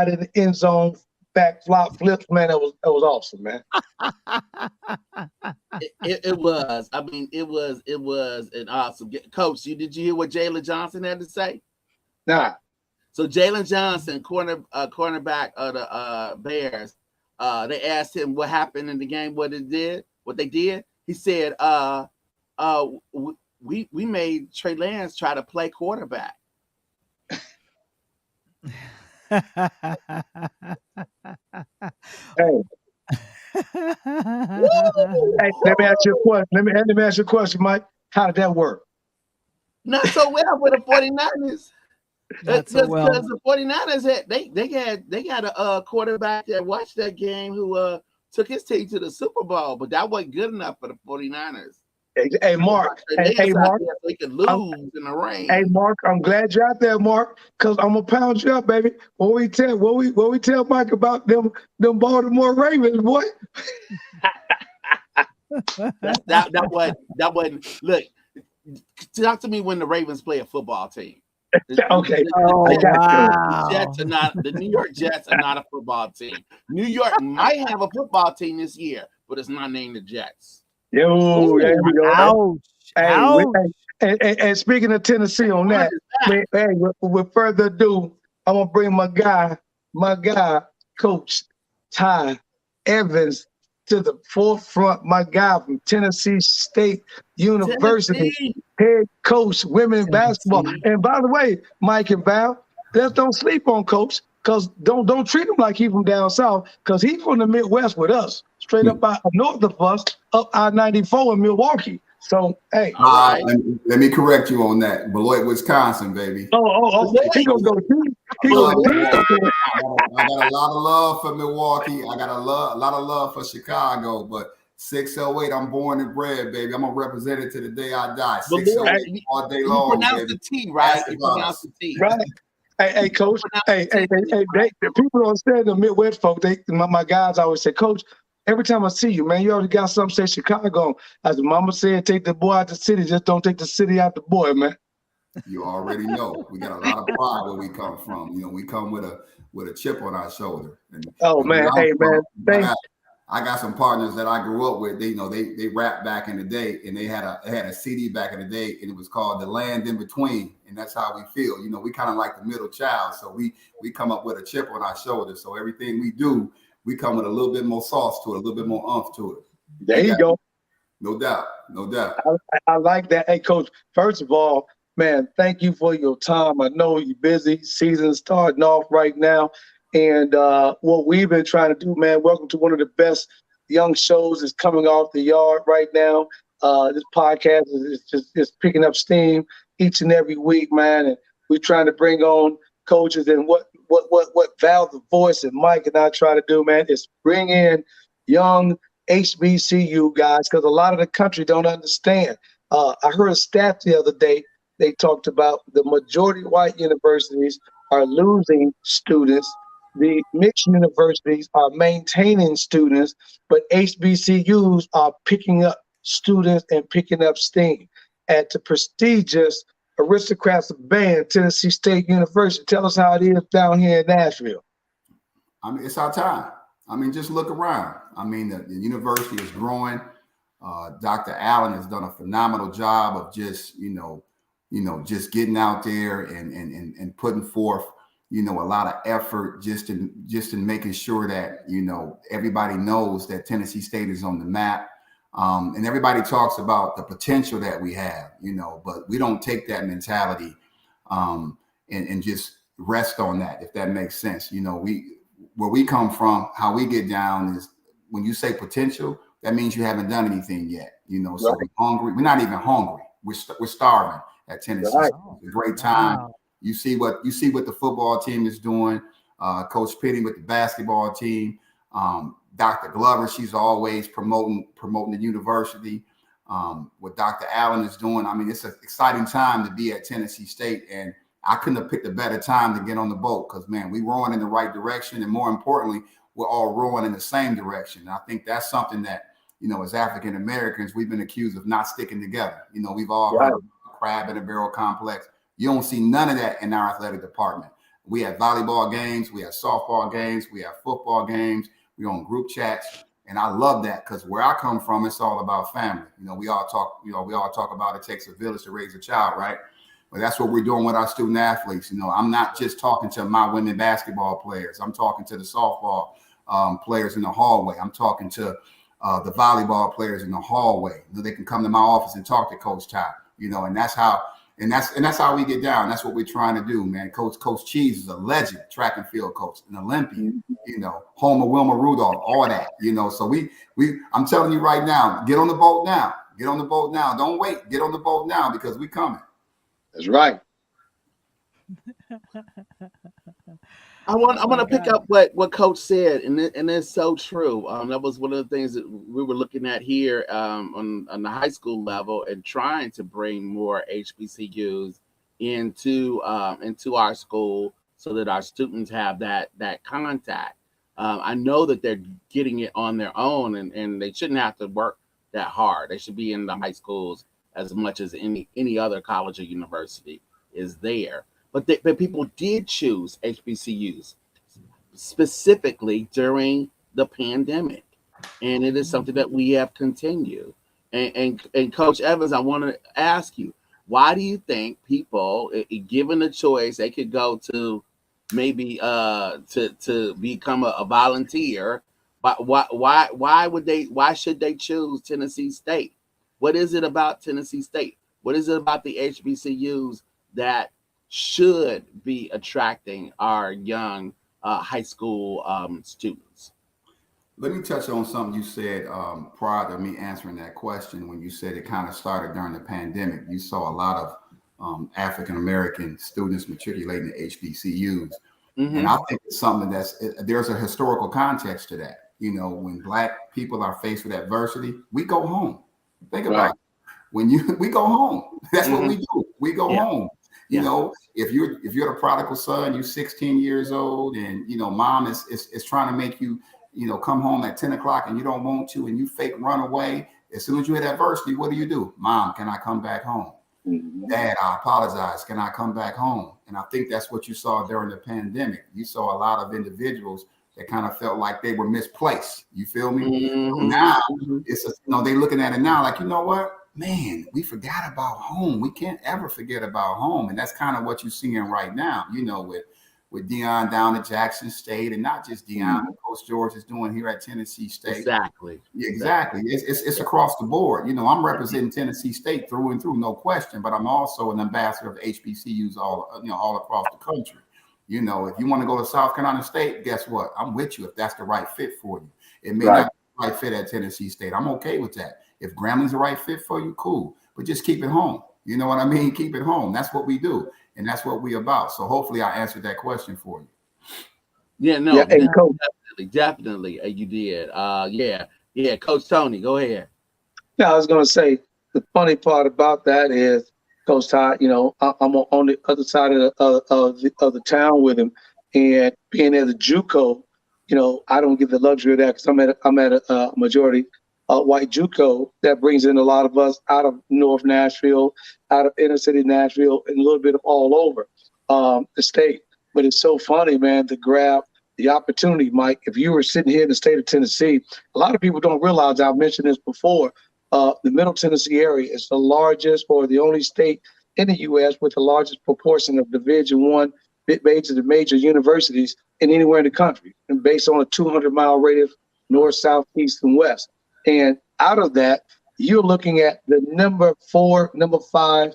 C: in the end zone, back flop flips, man. That was awesome, man.
B: It was. I mean, it was an awesome game. Coach, did you hear what Jalen Johnson had to say?
C: Nah.
B: So Jalen Johnson, cornerback of the Bears, they asked him what happened in the game, what they did. He said, we made Trey Lance try to play quarterback.
C: Hey, let me ask you a question. Let me ask you a question, Mike. How did that work?
B: Not so well with the 49ers.
A: Not so well.
B: Because the 49ers they got a quarterback that watched that game who took his team to the Super Bowl, but that wasn't good enough for the 49ers.
C: Hey, Mark. Hey, Mark.
B: They could lose in the rain.
C: Hey, Mark. I'm glad you're out there, Mark, because I'm gonna pound you up, baby. What we tell Mike about them Baltimore Ravens, boy.
B: that wasn't. Look, talk to me when the Ravens play a football team.
C: Okay.
B: The New York Jets are not a football team. New York might have a football team this year, but it's not named the Jets.
C: Yo, there we go.
A: Ouch.
C: And speaking of Tennessee on that, with further ado, I'm gonna bring my guy, Coach Ty Evans, to the forefront. My guy from Tennessee State University, head coach women basketball. And by the way, Mike and Val, let's don't sleep on Coach, because don't treat him like he's from down south, because he's from the Midwest with us, straight up out north of us, up I-94 in Milwaukee. So, hey.
D: Let me correct you on that. Beloit, Wisconsin, baby.
C: Oh. He gonna go.
D: I got a lot of love for Milwaukee. I got a lot of love for Chicago, but 608, I'm born and bred, baby. I'm gonna represent it to the day I die. 608 all day long.
B: You pronounce the T, right? You pronounce the T.
C: Right. Hey, Coach. The people don't understand the Midwest folk. My guys always say, Coach, every time I see you, man, you already got something say Chicago. As the mama said, take the boy out the city, just don't take the city out the boy, man.
D: You already know. We got a lot of pride where we come from. We come with a chip on our shoulder. I got some partners that I grew up with. They rapped back in the day, and they had a CD back in the day, and it was called The Land in Between, and that's how we feel. We kind of like the middle child, so we come up with a chip on our shoulder. So everything we do, we come with a little bit more sauce to it, a little bit more oomph to it.
C: There you go.
D: No doubt.
C: I like that. Hey, Coach, first of all, man, thank you for your time. I know you're busy. Season's starting off right now. And what we've been trying to do, man, welcome to one of the best young shows that's coming off the yard right now. This podcast is picking up steam each and every week, man. And we're trying to bring on coaches, and what Val the Voice and Mike and I try to do, man, is bring in young HBCU guys, because a lot of the country don't understand. I heard a stat the other day. They talked about the majority white universities are losing students. The mixed universities are maintaining students, but HBCUs are picking up students and picking up steam. At the prestigious Aristocrats of Band, Tennessee State University. Tell us how it is down here in Nashville.
D: I mean, it's our time. I mean, just look around. I mean, the university is growing. Dr. Allen has done a phenomenal job of just, just getting out there and putting forth, a lot of effort just in making sure that, everybody knows that Tennessee State is on the map. And everybody talks about the potential that we have, but we don't take that mentality and just rest on that, if that makes sense. Where we come from, how we get down is when you say potential, that means you haven't done anything yet. So
C: Right.
D: we're hungry. We're not even hungry. We're starving at Tennessee.
C: Right.
D: It's a great time.
A: Wow.
D: You see what the football team is doing. Coach Pitty with the basketball team. Dr. Glover, she's always promoting the university. What Dr. Allen is doing. I mean, it's an exciting time to be at Tennessee State, and I couldn't have picked a better time to get on the boat because, man, we're rowing in the right direction, and more importantly, we're all rowing in the same direction. And I think that's something that, as African Americans, we've been accused of not sticking together. We've all heard of the crab in a barrel complex. You don't see none of that in our athletic department. We have volleyball games, we have softball games, we have football games. We're on group chats, and I love that because where I come from, it's all about family. We all talk about it takes a village to raise a child, right? But that's what we're doing with our student athletes. I'm not just talking to my women basketball players. I'm talking to the softball players in the hallway. I'm talking to the volleyball players in the hallway. They can come to my office and talk to Coach Ty. And that's how we get down. That's what we're trying to do, man. Coach Cheese is a legend, track and field coach, an Olympian. Home of Wilma Rudolph, all that. So I'm telling you right now, get on the boat now. Get on the boat now. Don't wait. Get on the boat now because we coming.
C: That's right.
B: I want to pick up what Coach said, and it's so true. That was one of the things that we were looking at here on the high school level and trying to bring more HBCUs into our school so that our students have that contact. I know that they're getting it on their own, and they shouldn't have to work that hard. They should be in the high schools as much as any other college or university is there. But people did choose HBCUs specifically during the pandemic, and it is something that we have continued. And Coach Evans, I want to ask you, why do you think people, given the choice, they could go to maybe to become a volunteer, but why should they choose Tennessee State? What is it about Tennessee State? What is it about the HBCUs that should be attracting our young high school students?
D: Let me touch on something you said prior to me answering that question. When you said it kind of started during the pandemic, you saw a lot of African American students matriculating to HBCUs. Mm-hmm. And I think it's something there's a historical context to that. When Black people are faced with adversity, we go home. Think about it. We go home. That's what we do. We go home. If you're the prodigal son, you're 16 years old, and mom is trying to make you come home at 10 o'clock and you don't want to, and you fake run away. As soon as you hit adversity, what do? Mom, can I come back home? Mm-hmm. Dad, I apologize. Can I come back home? And I think that's what you saw during the pandemic. You saw a lot of individuals that kind of felt like they were misplaced. You feel me? Mm-hmm. Now it's they looking at it now like, you know what? Man, we forgot about home. We can't ever forget about home. And that's kind of what you're seeing right now, with Deion down at Jackson State, and not just Deion, Coach George is doing here at Tennessee State. Exactly. It's across the board. I'm representing Tennessee State through and through, no question, but I'm also an ambassador of HBCUs all across the country. If you want to go to South Carolina State, guess what? I'm with you if that's the right fit for you. It may not be the right fit at Tennessee State. I'm okay with that. If Gramblin's the right fit for you, cool. But just keep it home. You know what I mean? Keep it home. That's what we do. And that's what we about. So hopefully I answered that question for you.
B: Yeah, no, yeah, definitely you did. Yeah, Coach Tony, go ahead.
C: Yeah, I was going to say, the funny part about that is, Coach Todd, I'm on the other side of the town with him, and being at the JUCO, I don't get the luxury of that because I'm at a majority white JUCO that brings in a lot of us out of North Nashville, out of inner city Nashville, and a little bit of all over the state. But it's so funny, man, to grab the opportunity, Mike. If you were sitting here in the state of Tennessee, a lot of people don't realize, I've mentioned this before, the Middle Tennessee area is the largest or the only state in the U.S. with the largest proportion of Division I major universities in anywhere in the country, and based on a 200-mile radius, north, south, east, and west. And out of that, you're looking at the number 4, number 5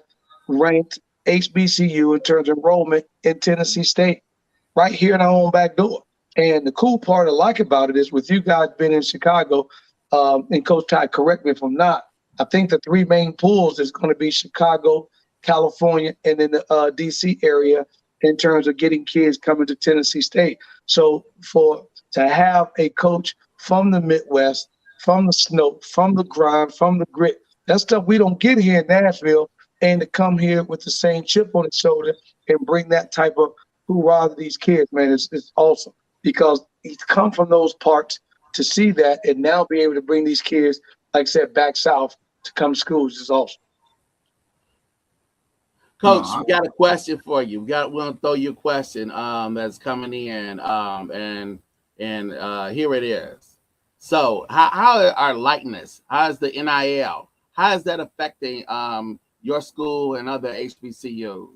C: ranked HBCU in terms of enrollment in Tennessee State, right here in our own back door. And the cool part I like about it is, with you guys being in Chicago, and Coach Ty, correct me if I'm not, I think the 3 main pools is going to be Chicago, California, and then the DC area in terms of getting kids coming to Tennessee State. So to have a coach from the Midwest, from the snow, from the grind, from the grit, that's stuff we don't get here in Nashville, and to come here with the same chip on his shoulder and bring that type of hoorah to these kids, man, it's awesome, because he's come from those parts to see that and now be able to bring these kids, like I said, back south to come to schools is awesome.
B: Coach, we got a question for you. We want to throw you a question that's coming in, and here it is. So, how are likeness? How is the NIL? How is that affecting your school and other HBCUs?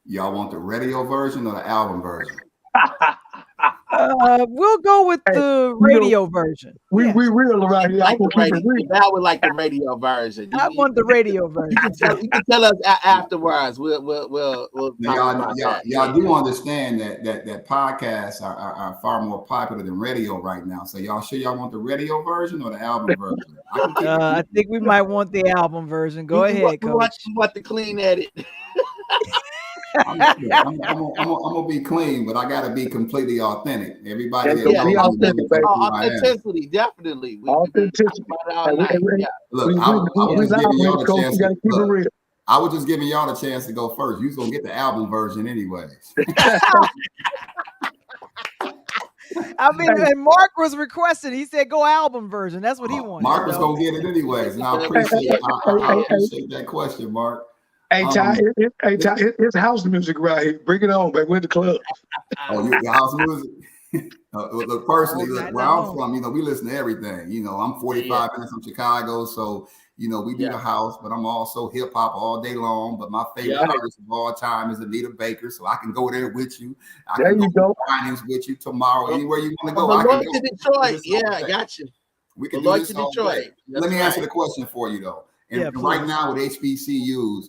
D: Y'all want the radio version or the album version?
A: We'll go with the radio version.
C: We real around here.
B: I would like the radio version.
A: I want the radio version.
B: You can tell us afterwards. We'll talk about that.
D: Y'all do understand that podcasts are far more popular than radio right now. So y'all sure y'all want the radio version or the album version?
A: I think we might want the album version. Go ahead, Coach.
B: We want the clean edit.
D: I'm gonna be clean, but I gotta be completely authentic. Everybody,
B: authenticity, definitely.
C: Authenticity.
D: Look, I was just giving y'all the chance to go first. You're gonna get the album version anyways.
A: I mean, and Mark was requesting. He said, "Go album version." That's what he wanted.
D: Mark was gonna get it anyways, and I appreciate that question, Mark.
C: Hey, Ty, it's house music right here. Bring it on, baby. We're in the club.
D: Oh, your house music? Look, personally, where I'm from, we listen to everything. I'm 45 minutes from Chicago, so, we do the house, but I'm also hip hop all day long. But my favorite artist of all time is Anita Baker, so I can go there with you. I can go with you tomorrow, anywhere you want to go. I can go
B: to Detroit. I got you.
D: We can do this all day. Let me answer the question for you, though. And right now with HBCUs,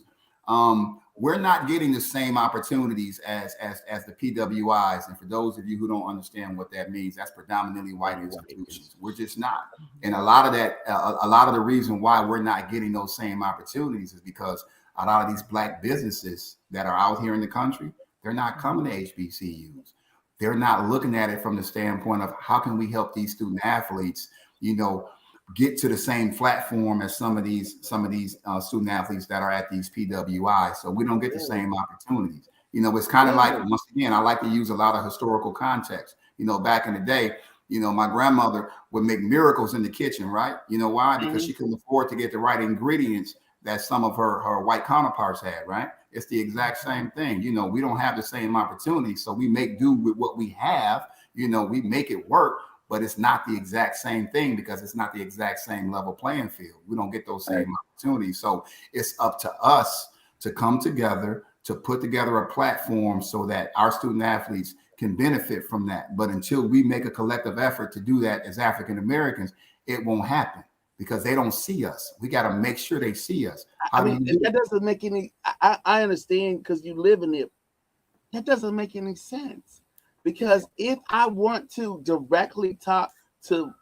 D: we're not getting the same opportunities as the PWIs. And for those of you who don't understand what that means, that's predominantly white institutions. We're just not. And a lot of the reason why we're not getting those same opportunities is because a lot of these Black businesses that are out here in the country, they're not coming to HBCUs. They're not looking at it from the standpoint of how can we help these student athletes, get to the same platform as some of these student athletes that are at these PWIs. So we don't get the same opportunities. It's kind of like, once again, I like to use a lot of historical context. Back in the day, my grandmother would make miracles in the kitchen, right? Why? Because she couldn't afford to get the right ingredients that some of her white counterparts had, right? It's the exact same thing. We don't have the same opportunities, so we make do with what we have. We make it work. But it's not the exact same thing because it's not the exact same level playing field. We don't get those same opportunities. So it's up to us to come together, to put together a platform so that our student athletes can benefit from that. But until we make a collective effort to do that as African Americans, it won't happen because they don't see us. We got to make sure they see us.
B: That doesn't make any, I understand because you live in it. That doesn't make any sense. Because if I want to directly talk to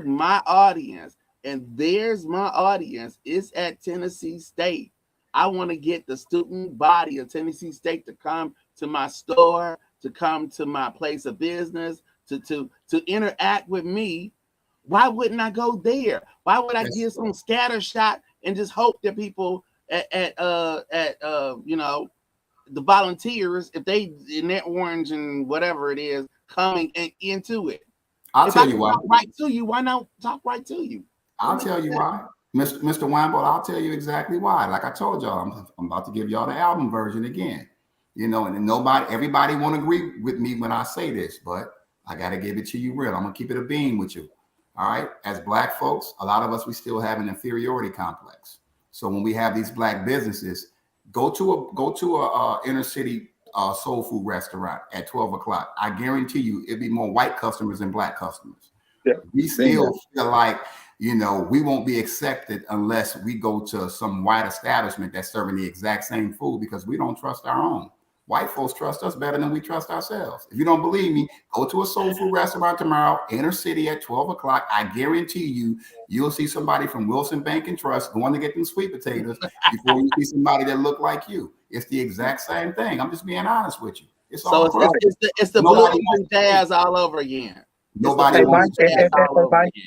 B: my audience, and there's my audience, is at Tennessee State. I want to get the student body of Tennessee State to come to my store, to come to my place of business, to interact with me. Why wouldn't I go there? Why would I give some scattershot and just hope that people at you know, the volunteers, if they in that orange and whatever it is coming into it.
D: I'll
B: If
D: tell
B: I
D: you
B: can
D: why.
B: talk right to you, why not talk right to you?
D: I'll tell you why. Mr. Wamble, I'll tell you exactly why. Like I told y'all, I'm about to give y'all the album version again. You know, and everybody won't agree with me when I say this, but I got to give it to you real. I'm going to keep it a beam with you. All right. As Black folks, a lot of us, we still have an inferiority complex. So when we have these Black businesses, go to a inner city soul food restaurant at 12 o'clock. I guarantee you it'd be more white customers than Black customers.
C: Yeah.
D: We still feel like, you know, we won't be accepted unless we go to some white establishment that's serving the exact same food because we don't trust our own. White folks trust us better than we trust ourselves. If you don't believe me, go to a soul food restaurant tomorrow, inner city at 12 o'clock. I guarantee you, you'll see somebody from Wilson Bank and Trust going to get them sweet potatoes before you see somebody that look like you. It's the exact same thing. I'm just being honest with you. It's
B: so
D: all
B: it's the blues and jazz all over again.
D: Nobody wants
C: jazz all over again.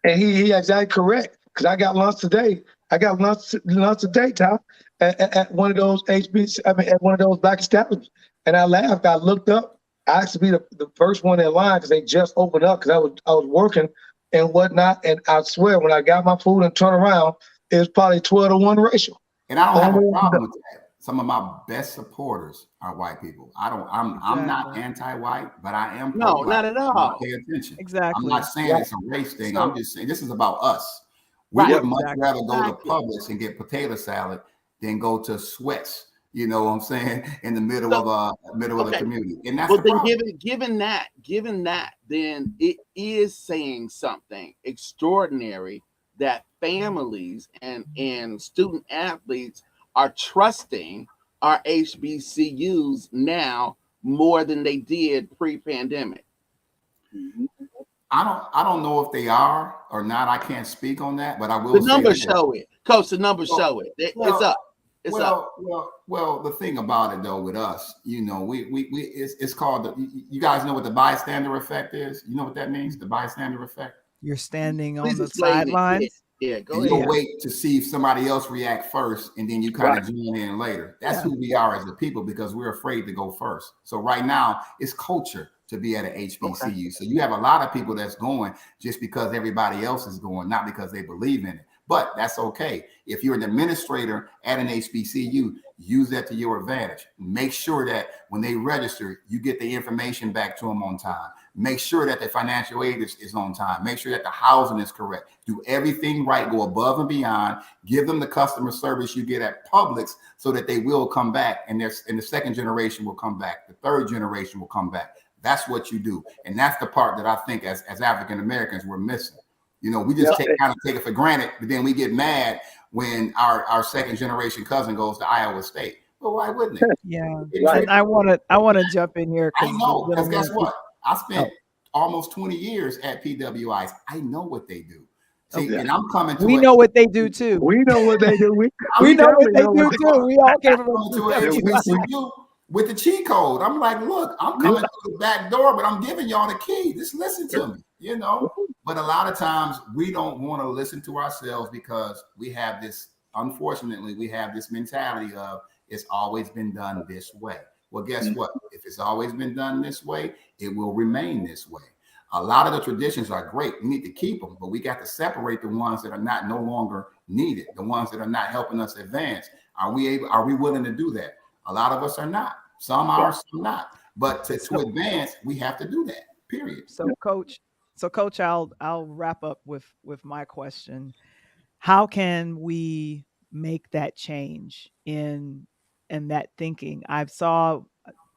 C: And he exactly correct. Because I got lunch today. I got lunch today, Tom, at one of those at one of those Black establishments. And I laughed. I looked up. I asked to be the first one in line because they just opened up because I was working and whatnot. And I swear, when I got my food and turned around, it was probably 12-to-1 ratio.
D: And I don't have a problem with that. Some of my best supporters are white people. I'm not anti-white, but I am
B: no, not at all.
D: Pay attention.
A: Exactly.
D: I'm not saying it's a race thing. I'm just saying this is about us. We
B: Right,
D: would much rather go to Publix and get potato salad than go to Sweats. You know what I'm saying? In the middle of the community. And that's the problem.
B: Given that, then it is saying something extraordinary that families and student athletes are trusting our HBCUs now more than they did pre-pandemic.
D: I don't know if they are or not. I can't speak on that, but I will.
B: The numbers show it, Coach. The numbers show it. It's up. It's up.
D: Well. The thing about it though, with us, you know, it's called you guys know what the bystander effect is. You know what that means? The bystander effect.
A: You're standing on the sidelines.
B: Yeah, go ahead.
D: You'll wait to see if somebody else react first, and then you kind of join in later. That's who we are as a people because we're afraid to go first. So right now, it's culture to be at an HBCU. Okay. So you have a lot of people that's going just because everybody else is going, not because they believe in it. But that's okay. If you're an administrator at an HBCU, use that to your advantage. Make sure that when they register, you get the information back to them on time. Make sure that the financial aid is on time. Make sure that the housing is correct. Do everything right. Go above and beyond. Give them the customer service you get at Publix so that they will come back. And the second generation will come back. The third generation will come back. That's what you do. And that's the part that I think as African Americans, we're missing. You know, we just kind of take it for granted, but then we get mad when our second generation cousin goes to Iowa State. Well, why wouldn't it?
A: Yeah. Right. I want to jump in here.
D: I know, because guess what? I spent almost 20 years at PWIs. I know what they do. See, and I'm coming to
A: know what they do too.
C: We know what they do.
A: We know what they do too. We all came from
D: HBCU with the cheat code. I'm like, look, I'm coming through the back door, but I'm giving y'all the key. Just listen to me, you know. But a lot of times we don't want to listen to ourselves because we have this, unfortunately, we have this mentality of it's always been done this way. Well, guess what? If it's always been done this way, it will remain this way. A lot of the traditions are great. We need to keep them, but we got to separate the ones that are no longer needed, the ones that are not helping us advance. Are we willing to do that? A lot of us are not. Some are, some not. But to advance, we have to do that. Period.
A: So, Coach, I'll wrap up with my question. How can we make that change in that thinking? I saw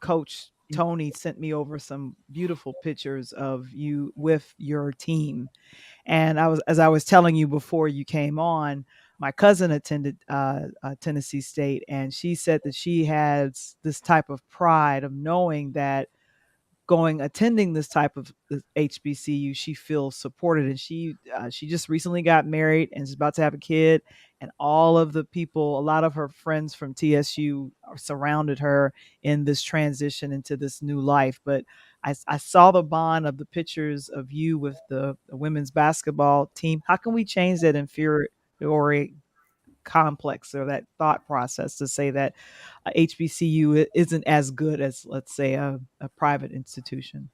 A: Coach Tony sent me over some beautiful pictures of you with your team. And as I was telling you before you came on, my cousin attended Tennessee State, and she said that she has this type of pride of knowing that attending this type of HBCU, she feels supported. And she just recently got married and is about to have a kid. And all of the people, a lot of her friends from TSU surrounded her in this transition into this new life. But I saw the bond of the pictures of you with the women's basketball team. How can we change that inferiority complex or that thought process to say that HBCU isn't as good as, let's say, a private institution.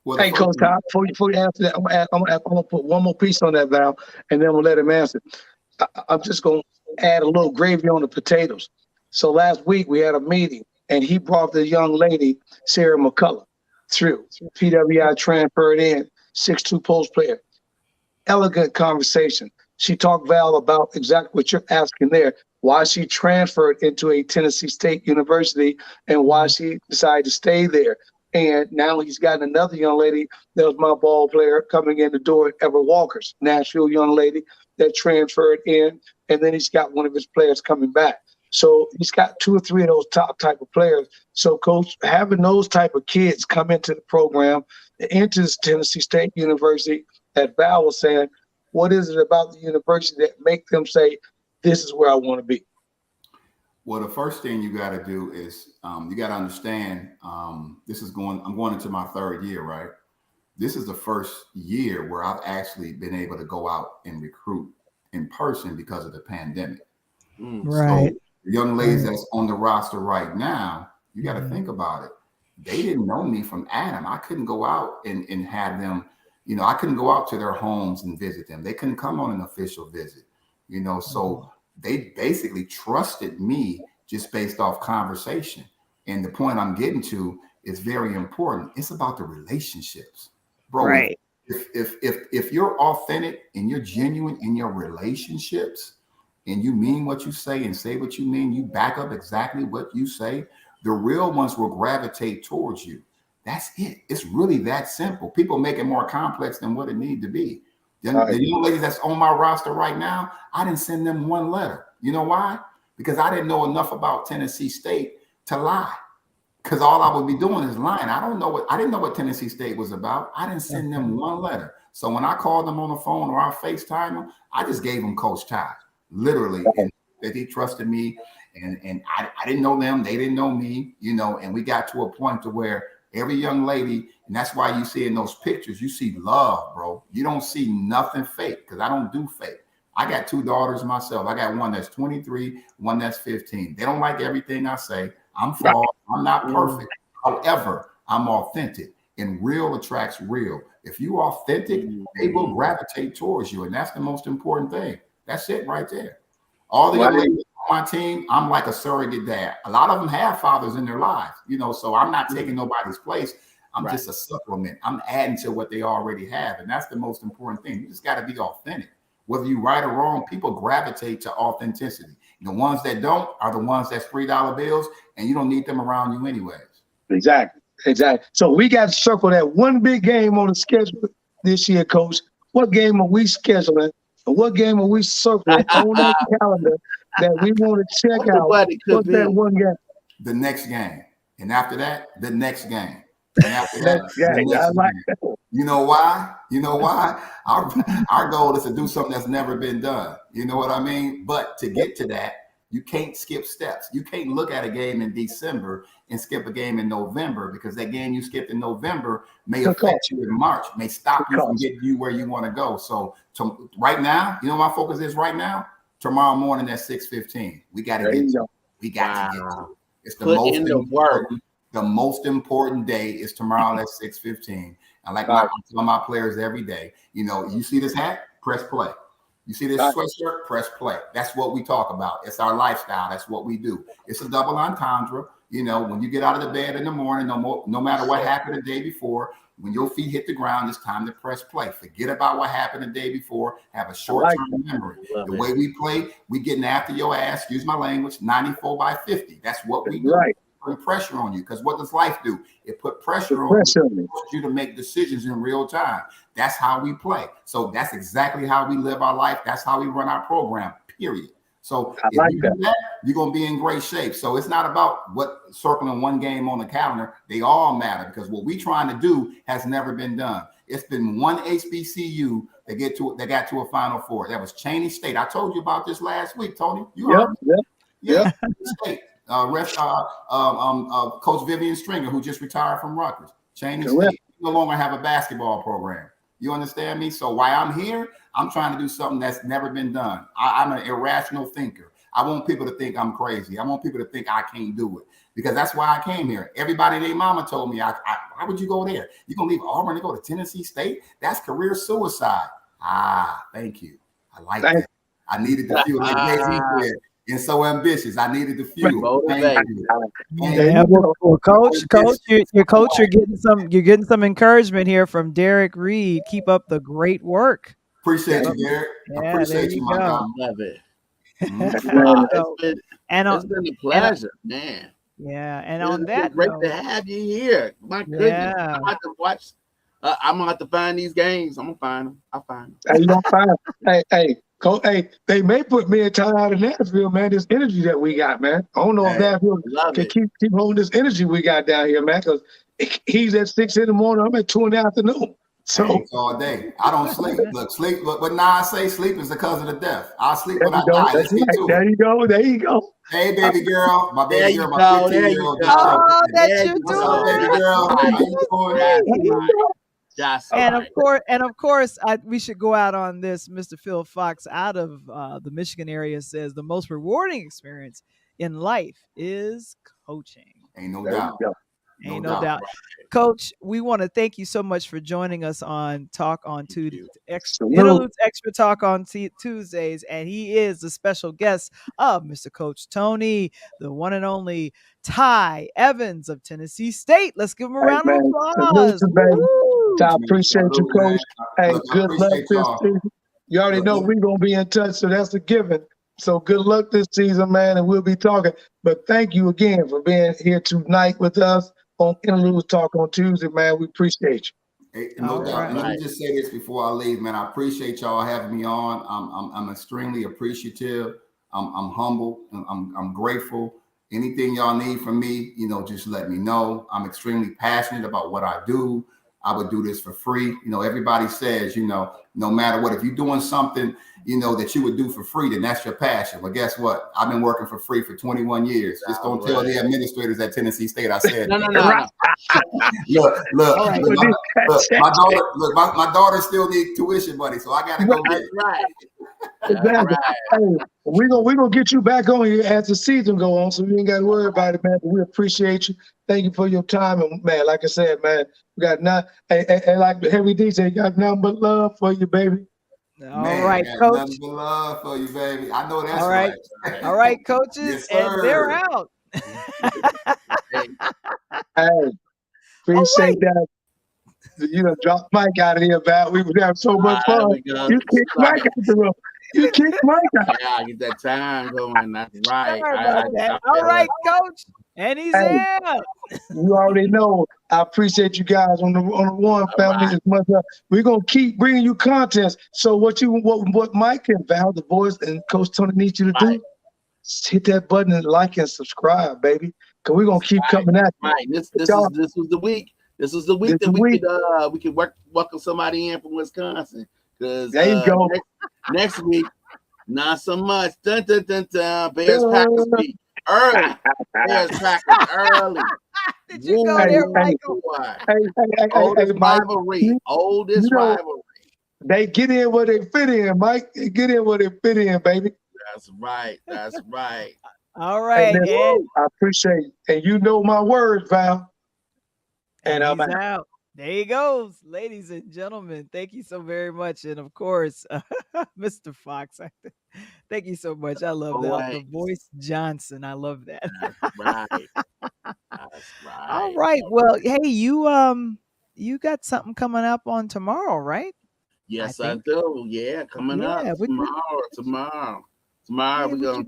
D: Well, the
C: Hey,
D: first
C: Coach,
D: thing,
C: before you answer that, I'm gonna put one more piece on that, Val, and then we'll let him answer. I'm just gonna add a little gravy on the potatoes. So last week we had a meeting, and he brought the young lady Sarah McCullough through. PWI transferred in, 6'2" post player. Elegant conversation. She talked, Val, about exactly what you're asking there. Why she transferred into a Tennessee State University and why she decided to stay there. And now he's got another young lady that was my ball player coming in the door, Ever Walker's, Nashville young lady that transferred in. And then he's got one of his players coming back. So he's got 2 or 3 of those top type of players. So, Coach, having those type of kids come into the program, into this Tennessee State University, that Val was saying, what is it about the university that make them say, this is where I want to be?
D: well, the first thing you got to do is you got to understand I'm going into my 3rd year, right? This is the first year where I've actually been able to go out and recruit in person because of the pandemic.
A: Right.
D: So the young ladies that's on the roster right now, you got to think about it. They didn't know me from Adam. I couldn't go out and have them, I couldn't go out to their homes and visit them. They couldn't come on an official visit, so they basically trusted me just based off conversation. And the point I'm getting to is very important. It's about the relationships, bro.
A: Right.
D: If you're authentic and you're genuine in your relationships and you mean what you say and say what you mean, you back up exactly what you say, the real ones will gravitate towards you. That's it. It's really that simple. People make it more complex than what it needs to be. The young ladies that's on my roster right now, I didn't send them one letter. You know why? Because I didn't know enough about Tennessee State to lie. Because all I would be doing is lying. I didn't know what Tennessee State was about. I didn't send them one letter. So when I called them on the phone or I FaceTime them, I just gave them Coach Ty, literally, and that he trusted me. And I didn't know them, they didn't know me, and we got to a point to where every young lady, and that's why you see in those pictures, you see love, bro. You don't see nothing fake because I don't do fake. I got 2 daughters myself. I got one that's 23, one that's 15. They don't like everything I say. I'm flawed. I'm not perfect. However, I'm authentic, and real attracts real. If you're authentic, they will gravitate towards you, and that's the most important thing. That's it right there. All the young ladies on my team, I'm like a surrogate dad. A lot of them have fathers in their lives, so I'm not taking nobody's place. I'm just a supplement. I'm adding to what they already have. And that's the most important thing. You just got to be authentic. Whether you right or wrong, people gravitate to authenticity. The ones that don't are the ones that's $3 bills, and you don't need them around you anyways.
C: Exactly. So we got to circle that one big game on the schedule this year, Coach. What game are we scheduling? And what game are we circling on that calendar that we want to check out? What's that one game?
D: The next game. And after that, the next game. And after that, the next game.
C: That.
D: You know why? Our goal is to do something that's never been done. You know what I mean? But to get to that, you can't skip steps. You can't look at a game in December and skip a game in November, because that game you skipped in November may affect you in March, may stop you from getting you where you want to go. So right now, my focus is right now, tomorrow morning at 6:15. We got to get to it. We got to get to it. It's the most important day is tomorrow at 6:15. And like I tell my players every day, you see this hat, press play. You see this sweatshirt, press play. That's what we talk about. It's our lifestyle. That's what we do. It's a double entendre. When you get out of the bed in the morning, no matter what happened the day before, when your feet hit the ground, it's time to press play. Forget about what happened the day before. Have a short-term memory. The way we play, we getting after your ass, excuse my language, 94 by 50. That's what we do.
C: Right.
D: Put pressure on you, because what does life do? It put pressure on you to make decisions in real time. That's how we play. So that's exactly how we live our life. That's how we run our program, period. So if you do that, you're going to be in great shape. So it's not about circling one game on the calendar. They all matter, because what we're trying to do has never been done. It's been one HBCU that got to a Final Four. That was Cheney State. I told you about this last week, Tony. You heard me? Yeah. State. Coach Vivian Stringer, who just retired from Rutgers. Cheney State no longer have a basketball program. You understand me? So while I'm here, I'm trying to do something that's never been done. I'm an irrational thinker. I want people to think I'm crazy. I want people to think I can't do it, because that's why I came here. Everybody and their mama told me, why would you go there? You're going to leave Auburn to go to Tennessee State? That's career suicide. Thank you. I like that. I needed the fuel. Like Jay-Z said, and so ambitious. I needed the fuel. Thank you.
A: Yeah, well, coach, you're getting some encouragement here from Derek Reed. Keep up the great work.
D: Appreciate you, Derek.
A: Yeah,
D: Appreciate you, my God.
B: Love it.
A: It's
B: been a pleasure, man.
A: Yeah, and on that,
B: great to have you here. My goodness, I'm about to watch. I'm gonna have to find these games. I'm gonna find them. I'll find them.
C: Hey, you gonna find them. Hey, they may put me in time out of Nashville, man. This energy that we got, man. I don't know if Nashville can keep holding this energy we got down here, man. Because he's at 6 in the morning. I'm at 2 in the afternoon. So
D: all day. I don't sleep. Look, sleep. But now I say sleep is the cause of the death. I'll sleep when I die. Let's get to it.
C: There you go.
D: Hey, baby girl. My baby girl, my 15-year-old.
A: Oh, that's you doing.
D: Baby girl. How you doing?
A: And of course, we should go out on this. Mr. Phil Fox out of the Michigan area says the most rewarding experience in life is coaching.
D: Ain't no doubt.
A: Ain't no doubt. Coach, we want to thank you so much for joining us on Talk on Tuesdays, Interludes Extra Talk on Tuesdays. And he is the special guest of Mr. Coach Tony, the one and only Ty Evans of Tennessee State. Let's give him a round of applause.
C: I appreciate you, Coach. Hey, good luck this season. You already know we're going to be in touch, so that's a given. So good luck this season, man, and we'll be talking. But thank you again for being here tonight with us on Interludes Talk on Tuesday, man. We appreciate you.
D: Hey, no doubt. And let me just say this before I leave, man. I appreciate y'all having me on. I'm extremely appreciative. I'm humble. I'm grateful. Anything y'all need from me, just let me know. I'm extremely passionate about what I do. I would do this for free. Everybody says, no matter what, if you're doing something, that you would do for free, then that's your passion. But guess what? I've been working for free for 21 years. Just don't tell the administrators at Tennessee State I said.
B: No.
D: Look, my daughter still needs tuition money, so I got to go get it.
B: Right.
C: Exactly. Hey, we're gonna get you back on here as the season go on, so you ain't got to worry about it, man. But we appreciate you. Thank you for your time, and man, like I said, man, we got and like Henry D said, got nothing but love for you, baby.
A: All right, Coach.
D: Nothing but love for you, baby. I know that's
A: right. All right, coaches,
D: yes,
A: and they're out.
C: Hey, appreciate that. Drop Mike out of here, man. We would have so much fun. You kicked Mike out the room. You kicked Mike out.
B: Yeah, get that time going. That's right.
A: All right, Coach. And he's out.
C: You already know. I appreciate you guys on the one family as much. We're gonna keep bringing you content. So what Mike and Val, the boys, and Coach Tony need you to do, just hit that button and like and subscribe, baby. Cause we're gonna keep coming at you.
B: Right. This was the week. This was the week that we could welcome somebody in from Wisconsin. Because
C: there you go.
B: Next week, not so much. Dun, dun, dun, dun. Bears Packers week. Early. Bears Packers early.
A: Did you go there, Michael?
C: Oldest
B: rivalry. Oldest rivalry.
C: They get in where they fit in, Mike. They get in where they fit in, baby.
B: That's right.
A: All right.
C: I appreciate it. And you know my words, Val.
A: And I'm out. There he goes, ladies and gentlemen. Thank you so very much. And of course, Mr. Fox, thank you so much. I love that. The voice Johnson. I love that.
B: That's right.
A: All right. Well, hey, you got something coming up on tomorrow, right?
B: Yes, I do. Yeah, coming up tomorrow. Tomorrow we're gonna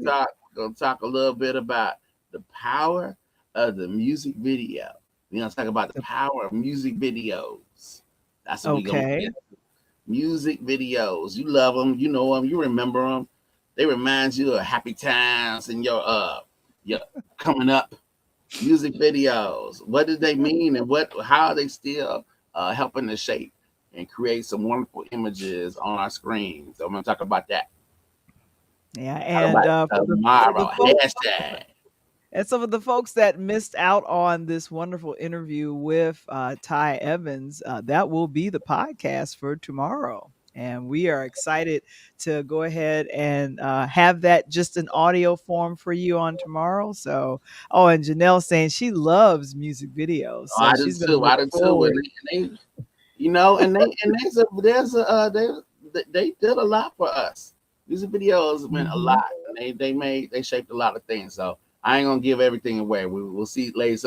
B: talk a little bit about the power of the music video. We're going to talk about the power of music videos. That's what we're going to get. Music videos. You love them. You know them. You remember them. They remind you of happy times and your coming up. Music videos. What did they mean and how are they still helping to shape and create some wonderful images on our screens? So I'm going to talk about that.
A: Yeah, and
B: tomorrow. Hashtag.
A: And some of the folks that missed out on this wonderful interview with Ty Evans, that will be the podcast for tomorrow. And we are excited to go ahead and have that just an audio form for you on tomorrow. So, oh, and Janelle saying she loves music videos,
B: Oh,
A: so
B: I do
A: she's going to
B: too.
A: look
B: I do too.
A: forward.
B: And they you know, and they did a lot for us. Music videos meant a
A: Mhm.
B: lot, and they shaped a lot of things. So I ain't gonna give everything away. We'll see, leave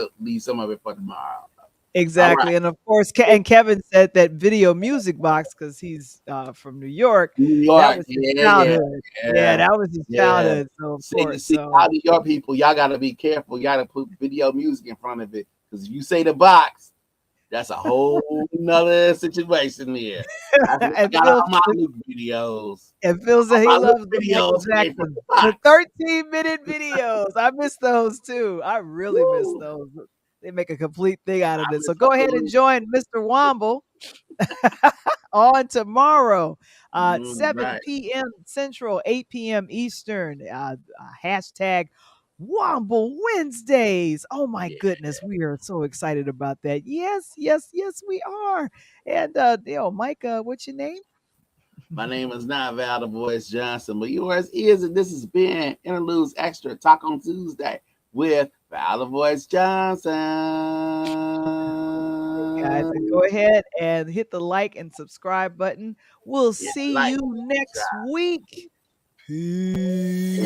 B: some of it for tomorrow. All right,
A: Exactly, and of course, and Kevin said that Video Music Box because he's from New York.
B: New
A: That
B: York,
A: was his
B: yeah, yeah,
A: childhood. Yeah,
B: yeah,
A: that was his
B: yeah.
A: childhood. So of
B: See,
A: course,
B: see,
A: so
B: y'all New York people, y'all gotta be careful. You gotta put video music in front of it, because if you say the box, that's a whole nother situation there. I
A: and
B: got
A: Phil
B: all my Luke videos.
A: and Phil
B: All
A: said he
B: my Luke
A: loves the Michael
B: videos came from
A: Jackson,
B: the
A: the
B: box.
A: 13-minute videos. I miss those too. I really miss
B: Woo!
A: those. They make a complete thing out of
B: I
A: it. So
B: miss
A: go
B: the
A: ahead and
B: Luke.
A: join Mr. Wamble on tomorrow, 7
B: Right.
A: p.m. Central, 8 p.m. Eastern. Hashtag Womble Wednesdays. Oh my
B: Yeah.
A: goodness, we are so excited about that. Yes, yes, yes, we are. And Mike, what's your name?
B: My name is not Val the Voice Johnson, but yours is, and this has been Interludes Extra Talk on Tuesday with Val the Voice Johnson.
A: Guys, and go ahead and hit the like and subscribe button. We'll
B: Yeah,
A: see
B: like,
A: you next week. Peace.